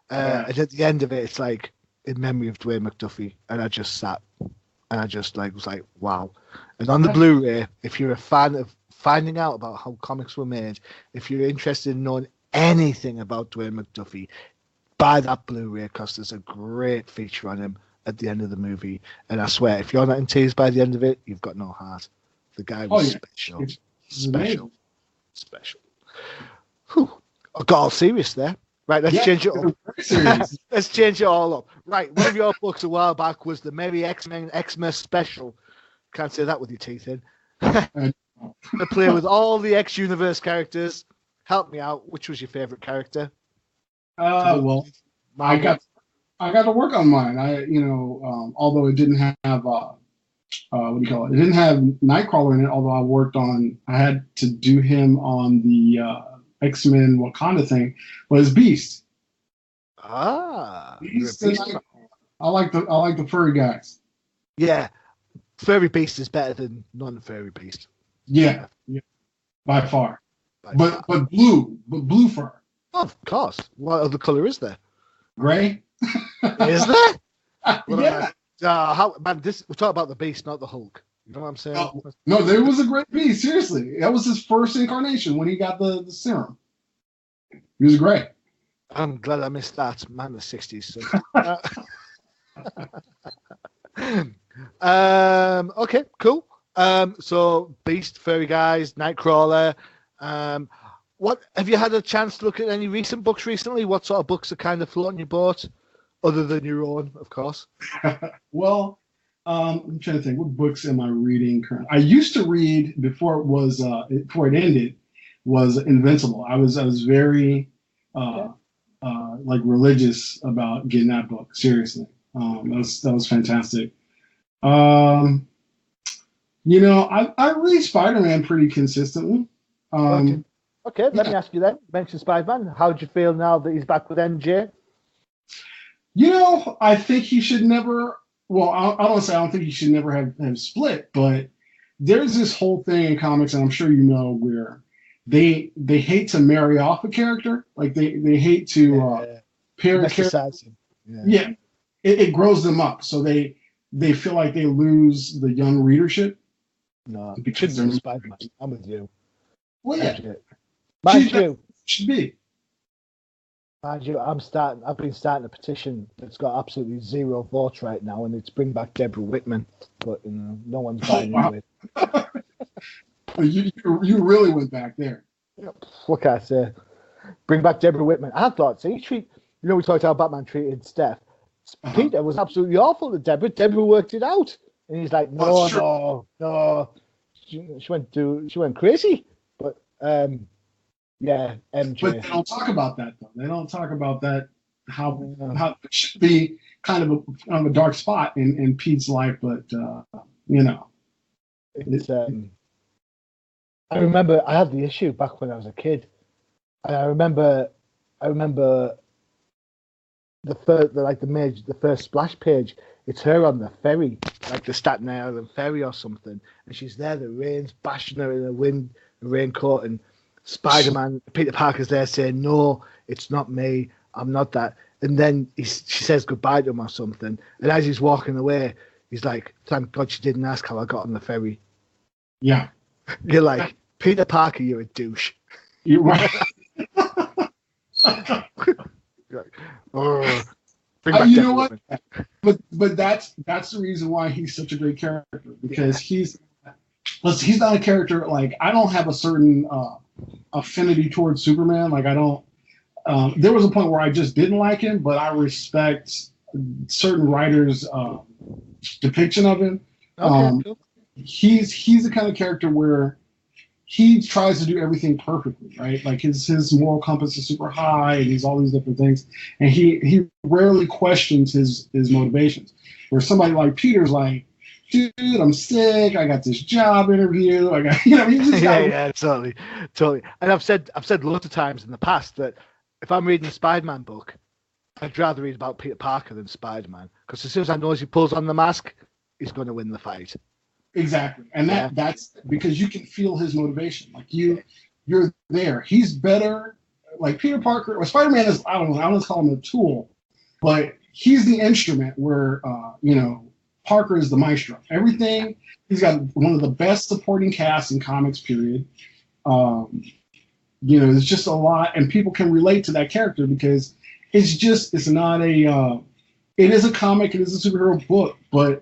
S2: And at the end of it, it's like, in memory of Dwayne McDuffie. And I just sat, and I just was like, wow. And on the Blu-ray, if you're a fan of finding out about how comics were made, if you're interested in knowing anything about Dwayne McDuffie, buy that Blu-ray, because there's a great feature on him at the end of the movie. And I swear, if you're not in tears by the end of it, you've got no heart. The guy was special. Special. Whew. I got all serious there. Right, let's change it up. Let's change it all up. Right, one of your books a while back was the Merry X-Men Xmas Special. Can't say that with your teeth in. I play with all the X-Universe characters. Help me out. Which was your favorite character?
S3: Well, I got to work on mine. Although it didn't have what do you call it? It didn't have Nightcrawler in it. Although I had to do him on the X-Men Wakanda thing, was Beast.
S2: Beast.
S3: I like the furry guys.
S2: Yeah, furry Beast is better than non-furry Beast.
S3: Yeah, by far. But blue fur.
S2: Oh, of course. What other color is there?
S3: Gray.
S2: Is there?
S3: Yeah.
S2: Man, we're talking about the Beast, not the Hulk. You know what I'm saying?
S3: No, there was a great Beast. Seriously, that was his first incarnation when he got the serum. He was great.
S2: I'm glad I missed that. Man, the 60s. So. Okay, cool. So Beast, furry guys, Nightcrawler. What have you had a chance to look at any recent books recently? What sort of books are kind of floating your boat, other than your own, of course?
S3: Well, I'm trying to think. What books am I reading currently? I used to read before it ended. Was Invincible. I was very religious about getting that book. Seriously, that was fantastic. I read Spider-Man pretty consistently.
S2: Okay, let me ask you then. You mentioned Spider-Man. How do you feel now that he's back with MJ?
S3: I think he should never. Well, I don't think he should never have split, but there's this whole thing in comics, and I'm sure you know, where they hate to marry off a character. Like they hate to pair a character. Yeah. It grows them up, so they feel like they lose the young readership.
S2: No, because they're Spider-Man. I'm with you.
S3: Well, yeah.
S2: Mind you,
S3: should be.
S2: Mind you, I've been starting a petition that's got absolutely 0 votes right now, and it's bring back Deborah Whitman, but no one's buying into it.
S3: You really went back there.
S2: What can I say? Bring back Deborah Whitman. I thought, see, we talked how Batman treated Steph. Peter was absolutely awful to Deborah. Deborah worked it out. And he's like, no. She went crazy. But, yeah, MJ.
S3: But they don't talk about that, though. They don't talk about that, how it should be kind of a dark spot in Pete's life. But,
S2: It's, I remember I had the issue back when I was a kid. And I remember the first splash page. It's her on the ferry, like the Staten Island ferry or something, and she's there. The rain's bashing her in a raincoat, and Spider-Man, Peter Parker's there saying, "No, it's not me. I'm not that." And then she says goodbye to him or something, and as he's walking away, he's like, "Thank God she didn't ask how I got on the ferry."
S3: Yeah,
S2: you're like, Peter Parker, you're a douche.
S3: You're right. You know what? But that's the reason why he's such a great character, because he's not a character like, I don't have a certain affinity towards Superman. Like, I don't. There was a point where I just didn't like him, but I respect certain writers' depiction of him.
S2: Okay, cool.
S3: He's the kind of character where he tries to do everything perfectly, right? Like his moral compass is super high, and he's all these different things, and he rarely questions his motivations. Where somebody like Peter's like, dude, I'm sick. I got this job interview. I got, he's just
S2: yeah, totally. And I've said lots of times in the past that if I'm reading a Spider-Man book, I'd rather read about Peter Parker than Spider-Man, because as soon as I know he pulls on the mask, he's going to win the fight.
S3: Exactly, and that's because you can feel his motivation. Like you're there. He's better. Like Peter Parker or Spider-Man is, I don't know, call him a tool, but he's the instrument where Parker is the maestro. Everything, he's got one of the best supporting casts in comics, period. There's just a lot, and people can relate to that character because it's not a it is a comic, it is a superhero book, but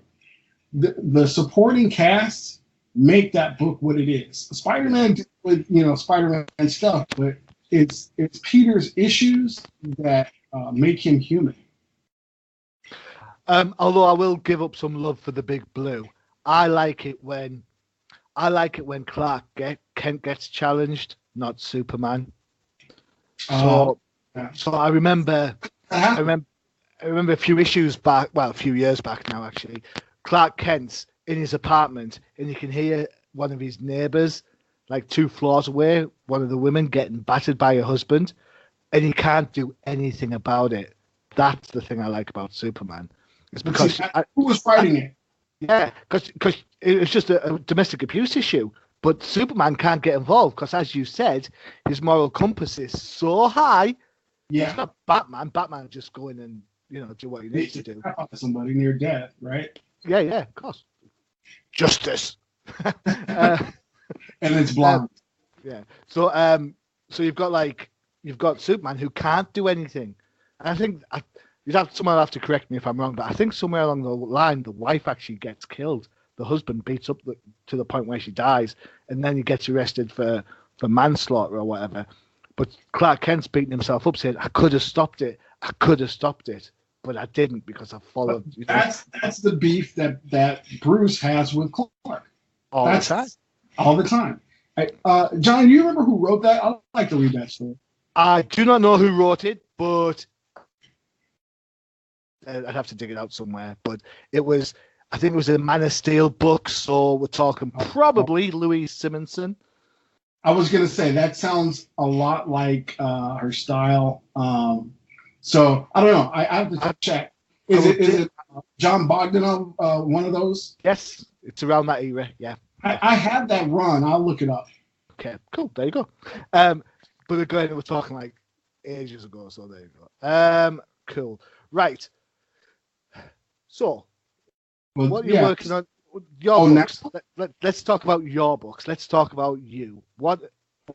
S3: the supporting cast make that book what it is. Spider-Man with Spider-Man stuff, but it's Peter's issues that make him human.
S2: Although I will give up some love for the Big Blue. I like it when Clark Kent gets challenged, not Superman. So I remember a few years back now, actually. Clark Kent's in his apartment, and you can hear one of his neighbors, like 2 floors away, one of the women getting battered by her husband, and he can't do anything about it. That's the thing I like about Superman. It's because
S3: who was writing it?
S2: Yeah, because it's just a domestic abuse issue. But Superman can't get involved because, as you said, his moral compass is so high.
S3: Yeah,
S2: it's not Batman. Batman just go in and do what he needs to do.
S3: Somebody near death, right?
S2: Yeah, of course. Justice.
S3: And it's blonde.
S2: Yeah. So you've got Superman who can't do anything. And I think someone will have to correct me if I'm wrong, but I think somewhere along the line the wife actually gets killed. The husband beats up to the point where she dies, and then he gets arrested for manslaughter or whatever. But Clark Kent's beating himself up, saying, "I could have stopped it. But I didn't because I followed."
S3: That's the beef that Bruce has with Clark.
S2: All
S3: the time. John, do you remember who wrote that? I'd like to read that story.
S2: I do not know who wrote it, but I'd have to dig it out somewhere. But I think it was a Man of Steel book, so we're talking probably Louise Simonson.
S3: I was going to say, that sounds a lot like her style. So, I don't know. I have to check. Is it John Bogdanove, one of those?
S2: Yes, it's around that era, yeah.
S3: I have that run. I'll look it up.
S2: Okay, cool. There you go. But again, we're talking like ages ago, so there you go. Cool. Right. So, what are you working on? Your books. Let's talk about your books. Let's talk about you. What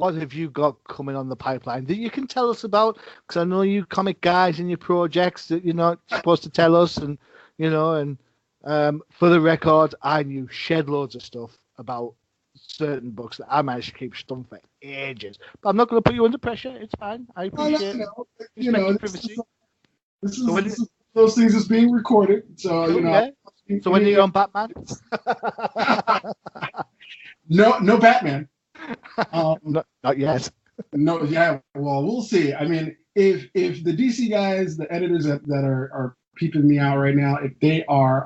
S2: have you got coming on the pipeline that you can tell us about? Because I know you comic guys in your projects that you're not supposed to tell us, and for the record, I knew shed loads of stuff about certain books that I managed to keep stumped for ages. But I'm not going to put you under pressure. It's fine. I appreciate it.
S3: You know,
S2: privacy.
S3: This is those things is being recorded. So, you know.
S2: Yeah. So when are you on Batman?
S3: No Batman.
S2: Not yet.
S3: No, yeah. Well, we'll see. I mean, if the DC guys, the editors that are peeping me out right now, if they are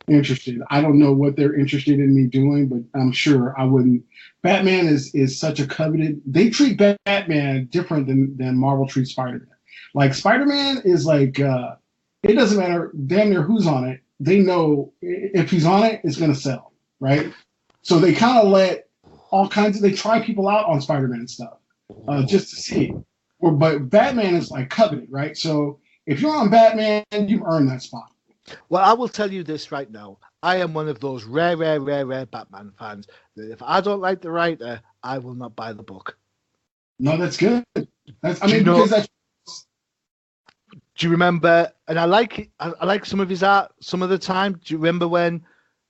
S3: interested, I don't know what they're interested in me doing, but I'm sure I wouldn't. Batman is such a coveted. They treat Batman different than Marvel treats Spider-Man. Like Spider-Man is like it doesn't matter damn near who's on it. They know if he's on it, it's gonna sell, right? So they kind of let they try people out on Spider-Man stuff just to see. But Batman is like coveted, right? So if you're on Batman, you've earned that spot.
S2: Well, I will tell you this right now. I am one of those rare Batman fans that if I don't like the writer, I will not buy the book.
S3: No, that's good. Do
S2: you remember? And I like some of his art some of the time. Do you remember when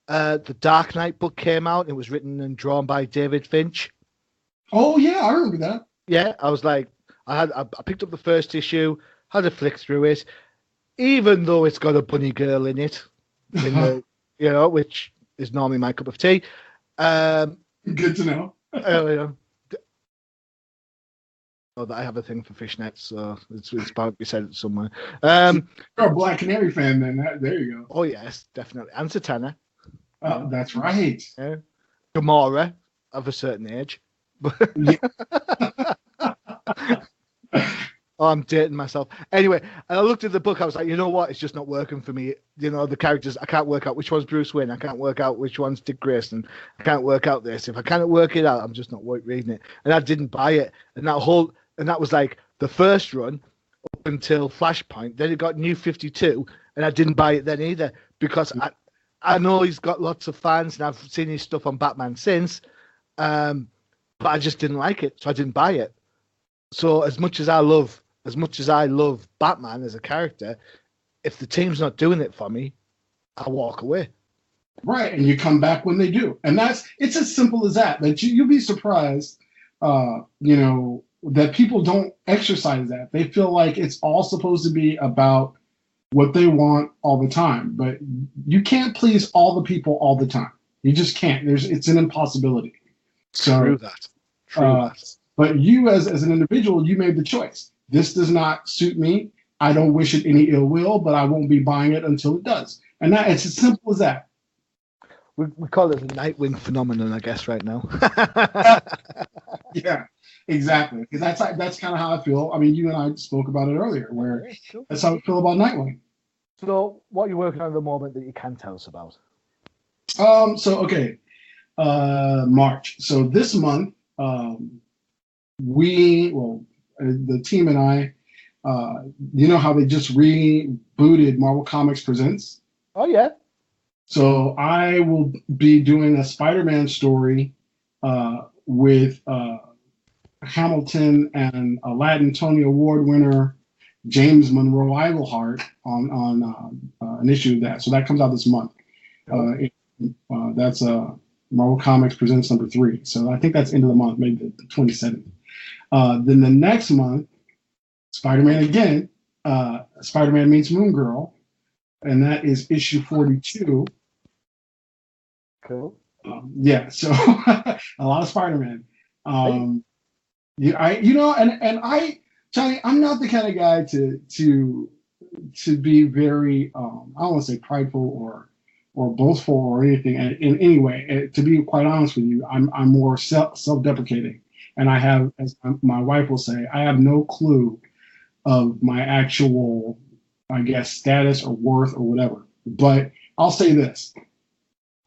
S2: the Dark Knight book came out? It was written and drawn by David Finch.
S3: Oh yeah, I remember that.
S2: Yeah, I was like, I picked up the first issue, had a flick through it, even though it's got a bunny girl in it, which is normally my cup of tea.
S3: Good to know.
S2: That I have a thing for fishnets, so it's about to be said somewhere.
S3: You're a Black Canary fan, then. There you go.
S2: Oh yes, definitely. And Satana.
S3: That's right.
S2: Yeah. Gamora of a certain age. Oh, I'm dating myself. Anyway, and I looked at the book. I was like, you know what? It's just not working for me. You know, the characters. I can't work out which one's Bruce Wayne. I can't work out which one's Dick Grayson. I can't work out this. If I can't work it out, I'm just not reading it. And I didn't buy it. And that was like the first run up until Flashpoint. Then it got New 52, and I didn't buy it then either because I know he's got lots of fans, and I've seen his stuff on Batman since, but I just didn't like it, so I didn't buy it. So as much as I love Batman as a character, if the team's not doing it for me, I walk away.
S3: Right, and you come back when they do, and it's as simple as that. That you'll be surprised, that people don't exercise that. They feel like it's all supposed to be about what they want all the time, but you can't please all the people all the time. You just can't. It's an impossibility. So,
S2: True that.
S3: But you, as an individual, you made the choice. This does not suit me. I don't wish it any ill will, but I won't be buying it until it does. And it's as simple as that.
S2: We call it a Nightwing phenomenon, I guess, right now.
S3: Yeah, exactly. Because that's kind of how I feel. I mean, you and I spoke about it earlier, where that's how I feel about Nightwing.
S2: So, what are you working on at the moment that you can tell us about?
S3: March. So this month, the team and I, you know how they just rebooted Marvel Comics Presents?
S2: Oh, yeah.
S3: So I will be doing a Spider-Man story with Hamilton and a Latin Tony Award winner, James Monroe Iglehart, on an issue of that. So that comes out this month. That's Marvel Comics Presents number 3. So I think that's end of the month, maybe the 27th. Then the next month, Spider-Man again, Spider-Man Meets Moon Girl, and that is issue 42.
S2: Cool.
S3: So a lot of Spider-Man. Johnny, I'm not the kind of guy to be very, I don't want to say prideful or boastful or anything in any way. To be quite honest with you, I'm more self-deprecating. And I have, as my wife will say, I have no clue of my actual, I guess, status or worth or whatever. But I'll say this.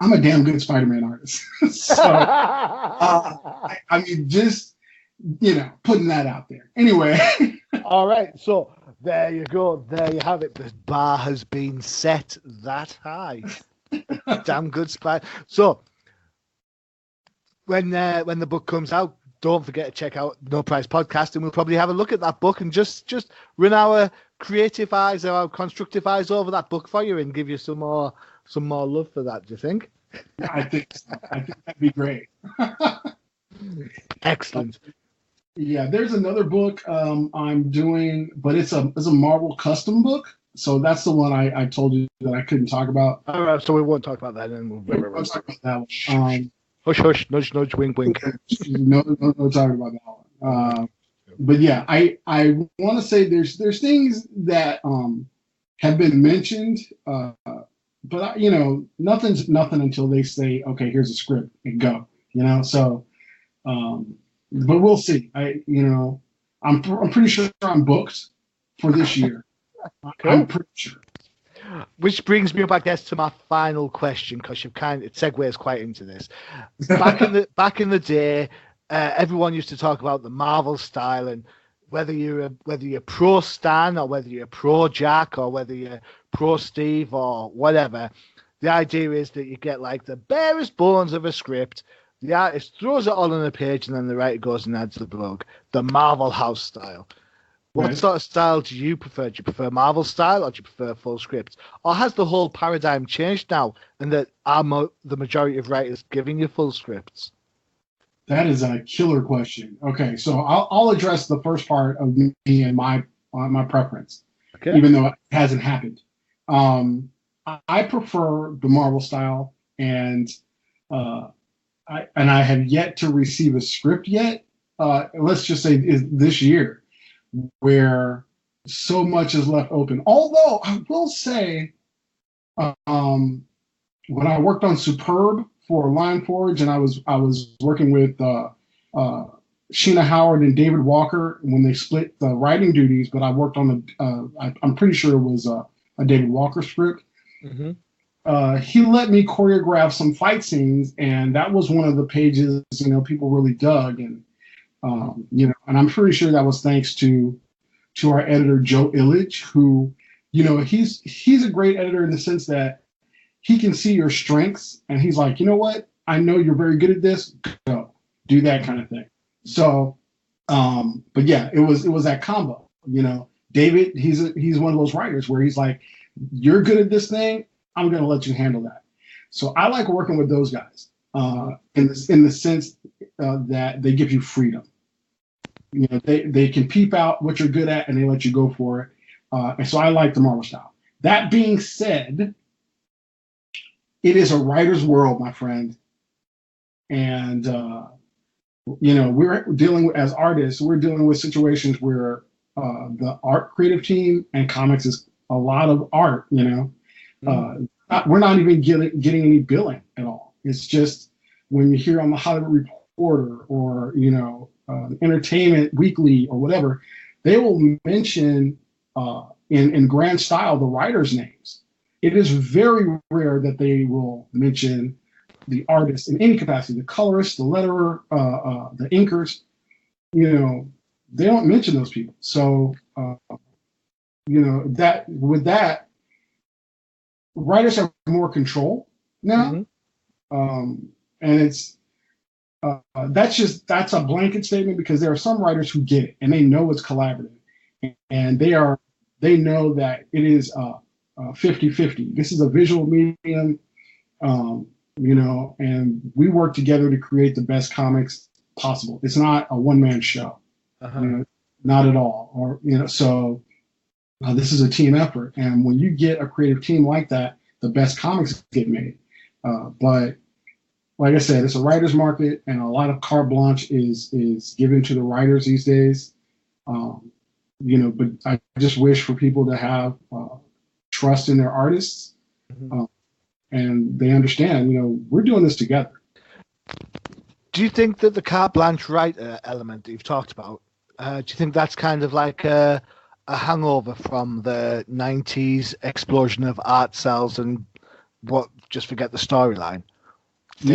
S3: I'm a damn good Spider-Man artist. So, I mean, just, putting that out there. Anyway.
S2: All right. So there you go. There you have it. The bar has been set that high. Damn good Spider. So when the book comes out, don't forget to check out No Price Podcast, and we'll probably have a look at that book and just run our creative eyes or our constructive eyes over that book for you and give you some more love for that. Do you think?
S3: I think so. I think that'd be great.
S2: Excellent.
S3: Yeah, there's another book I'm doing, but it's a Marvel custom book. So that's the one I told you that I couldn't talk about.
S2: All right, so we won't talk about that. And
S3: We'll talk about that one.
S2: Hush, hush, nudge, nudge, wink, wink.
S3: No talking about that one. But yeah, I want to say there's things that have been mentioned, but nothing's nothing until they say, okay, here's a script and go. So but we'll see. I'm pretty sure I'm booked for this year.
S2: Cool.
S3: I'm pretty sure.
S2: Which brings me up, I guess, to my final question, because it segues quite into this. Back in the day, everyone used to talk about the Marvel style, and whether you're pro Stan or whether you're pro Jack or whether you're pro Steve or whatever, the idea is that you get like the barest bones of a script. The artist throws it all on a page, and then the writer goes and adds the blog. The Marvel House style. What sort of style do you prefer? Do you prefer Marvel style, or do you prefer full scripts? Or has the whole paradigm changed now, and that the majority of writers giving you full scripts?
S3: That is a killer question. Okay, so I'll address the first part of me and my preference, even though it hasn't happened. I prefer the Marvel style, and I have yet to receive a script yet. Let's just say this year, where so much is left open. Although I will say, when I worked on Superb for Lion Forge, and I was working with Sheena Howard and David Walker when they split the writing duties, but I worked on I'm pretty sure it was a David Walker script. Mm-hmm. He let me choreograph some fight scenes, and that was one of the pages people really dug, and and I'm pretty sure that was thanks to our editor Joe Illich, who he's a great editor in the sense that he can see your strengths, and he's like, you know what, I know you're very good at this, go do that kind of thing. So but yeah, it was that combo. David, he's one of those writers where he's like, you're good at this thing, I'm going to let you handle that. So I like working with those guys in the sense that they give you freedom. They can peep out what you're good at, and they let you go for it. And so I like the Marvel style. That being said, it is a writer's world, my friend. And, we're dealing with, as artists, we're dealing with situations where the art creative team and comics is a lot of art, we're not even getting any billing at all. It's just when you hear on the Hollywood Reporter or, Entertainment Weekly or whatever, they will mention in grand style the writers' names. It is very rare that they will mention the artist in any capacity, the colorist, the letterer, the inkers. They don't mention those people. So, that writers have more control now. Mm-hmm. And it's that's a blanket statement, because there are some writers who get it and they know it's collaborative, and they know that it is 50-50. This is a visual medium, and we work together to create the best comics possible. It's not a one-man show, not at all. Or so this is a team effort, and when you get a creative team like that, the best comics get made. But like I said, it's a writer's market, and a lot of carte blanche is given to the writers these days. But I just wish for people to have trust in their artists, and they understand, we're doing this together.
S2: Do you think that the carte blanche writer element that you've talked about, do you think that's kind of like a hangover from the 90s explosion of art cells and just forget the storyline? Do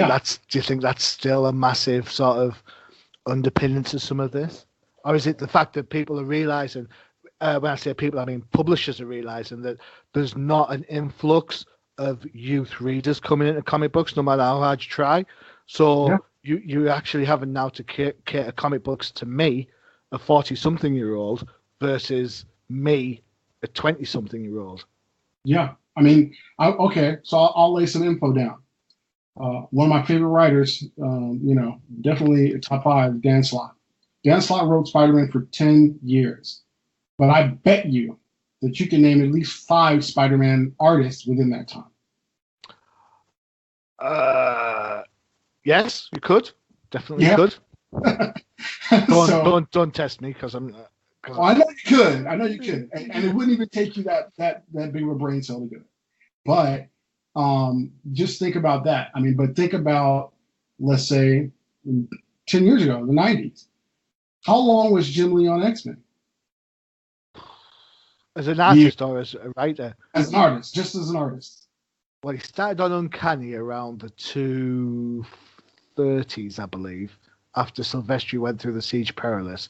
S2: you think that's still a massive sort of underpinning to some of this? Or is it the fact that people are realizing, when I say people, I mean publishers are realizing that there's not an influx of youth readers coming into comic books, no matter how hard you try? So you actually having now to cater comic books to me, a 40-something-year-old, versus me, a 20-something-year-old.
S3: Yeah. I mean, so I'll lay some info down. one of my favorite writers, definitely top 5, Dan Slott. Dan Slott wrote Spider-Man for 10 years. But I bet you that you can name at least 5 Spider-Man artists within that time.
S2: Yes, you could. Definitely could. Don't test me because I'm.
S3: I know you could. And it wouldn't even take you that big of a brain cell to do it. But just think about that. I mean, but think about, let's say, 10 years ago, the 90s. How long was Jim Lee on X-Men?
S2: As an artist or as a writer?
S3: As an artist, just as an artist.
S2: Well, he started on Uncanny around the 230s, I believe, after Silvestri went through the Siege Perilous.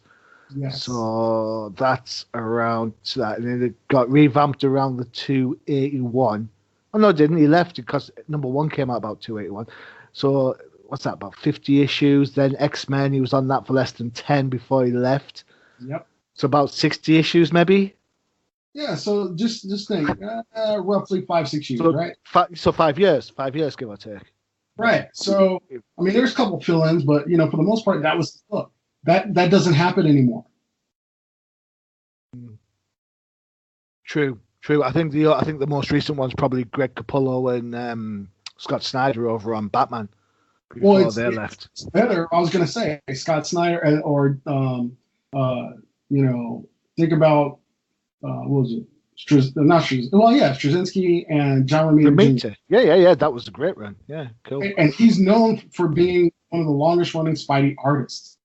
S3: Yes.
S2: So that's around that. And it got revamped around the 281. Oh, no, it didn't. He left because number 1 came out about 281. So what's that, about 50 issues? Then X-Men, he was on that for less than 10 before he left.
S3: Yep.
S2: So about 60 issues, maybe?
S3: Yeah, so just think, roughly 5-6 years, right?
S2: So 5 years, give or take.
S3: Right. So, I mean, there's a couple fill-ins, but, for the most part, that was the book. That doesn't happen anymore.
S2: True. I think the most recent one's probably Greg Capullo and Scott Snyder over on Batman before they left.
S3: It's better. I was going to say Scott Snyder or think about what was it? Straczynski and John Romita.
S2: Yeah. That was a great run. Yeah, cool.
S3: And he's known for being one of the longest running Spidey artists.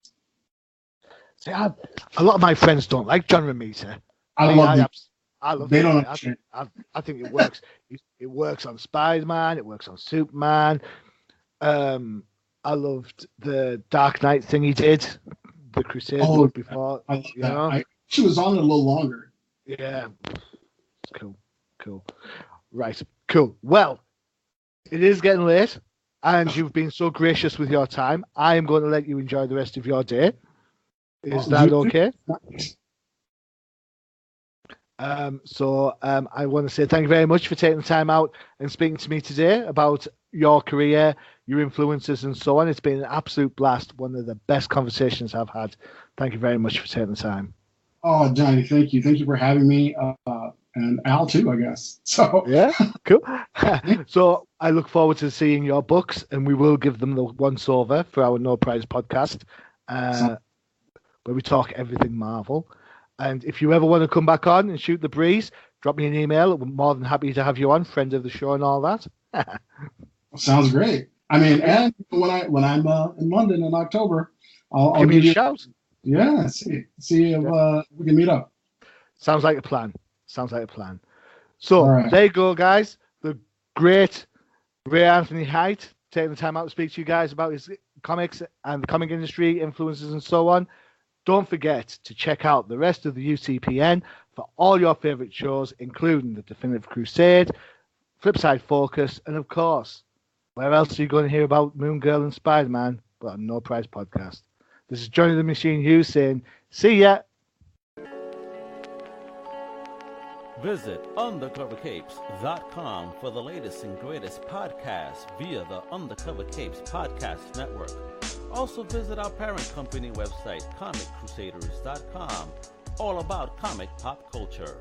S2: See, a lot of my friends don't like John Romita. I love
S3: they
S2: it.
S3: Don't understand.
S2: I think it works. It works on Spider-Man. It works on Superman. I loved the Dark Knight thing he did, the Crusade book before.
S3: I love that. She was on it a little longer.
S2: Yeah. Cool. Right. Cool. Well, it is getting late, and you've been so gracious with your time. I am going to let you enjoy the rest of your day. Is that okay? I want to say thank you very much for taking the time out and speaking to me today about your career, your influences, and so on. It's been an absolute blast. One of the best conversations I've had. Thank you very much for taking the time.
S3: Oh, Johnny, thank you. Thank you for having me. And Al too, I guess. So
S2: yeah, cool. So I look forward to seeing your books, and we will give them the once over for our No Prize podcast, where we talk everything Marvel. And if you ever want to come back on and shoot the breeze, drop me an email. We're more than happy to have you on, friend of the show and all that.
S3: Sounds great. I mean, and when I'm in London in October, I'll
S2: give you a shout.
S3: Yeah, see if we can meet up.
S2: Sounds like a plan. So There you go, guys. The great Ray Anthony Height taking the time out to speak to you guys about his comics and the comic industry, influences, and so on. Don't forget to check out the rest of the UCPN for all your favorite shows, including The Definitive Crusade, Flipside Focus, and of course, where else are you going to hear about Moon Girl and Spider-Man but on No Prize Podcast? This is Johnny the Machine Hughes saying, see ya.
S1: Visit undercovercapes.com for the latest and greatest podcasts via the Undercover Capes Podcast Network. Also visit our parent company website, comiccrusaders.com, all about comic pop culture.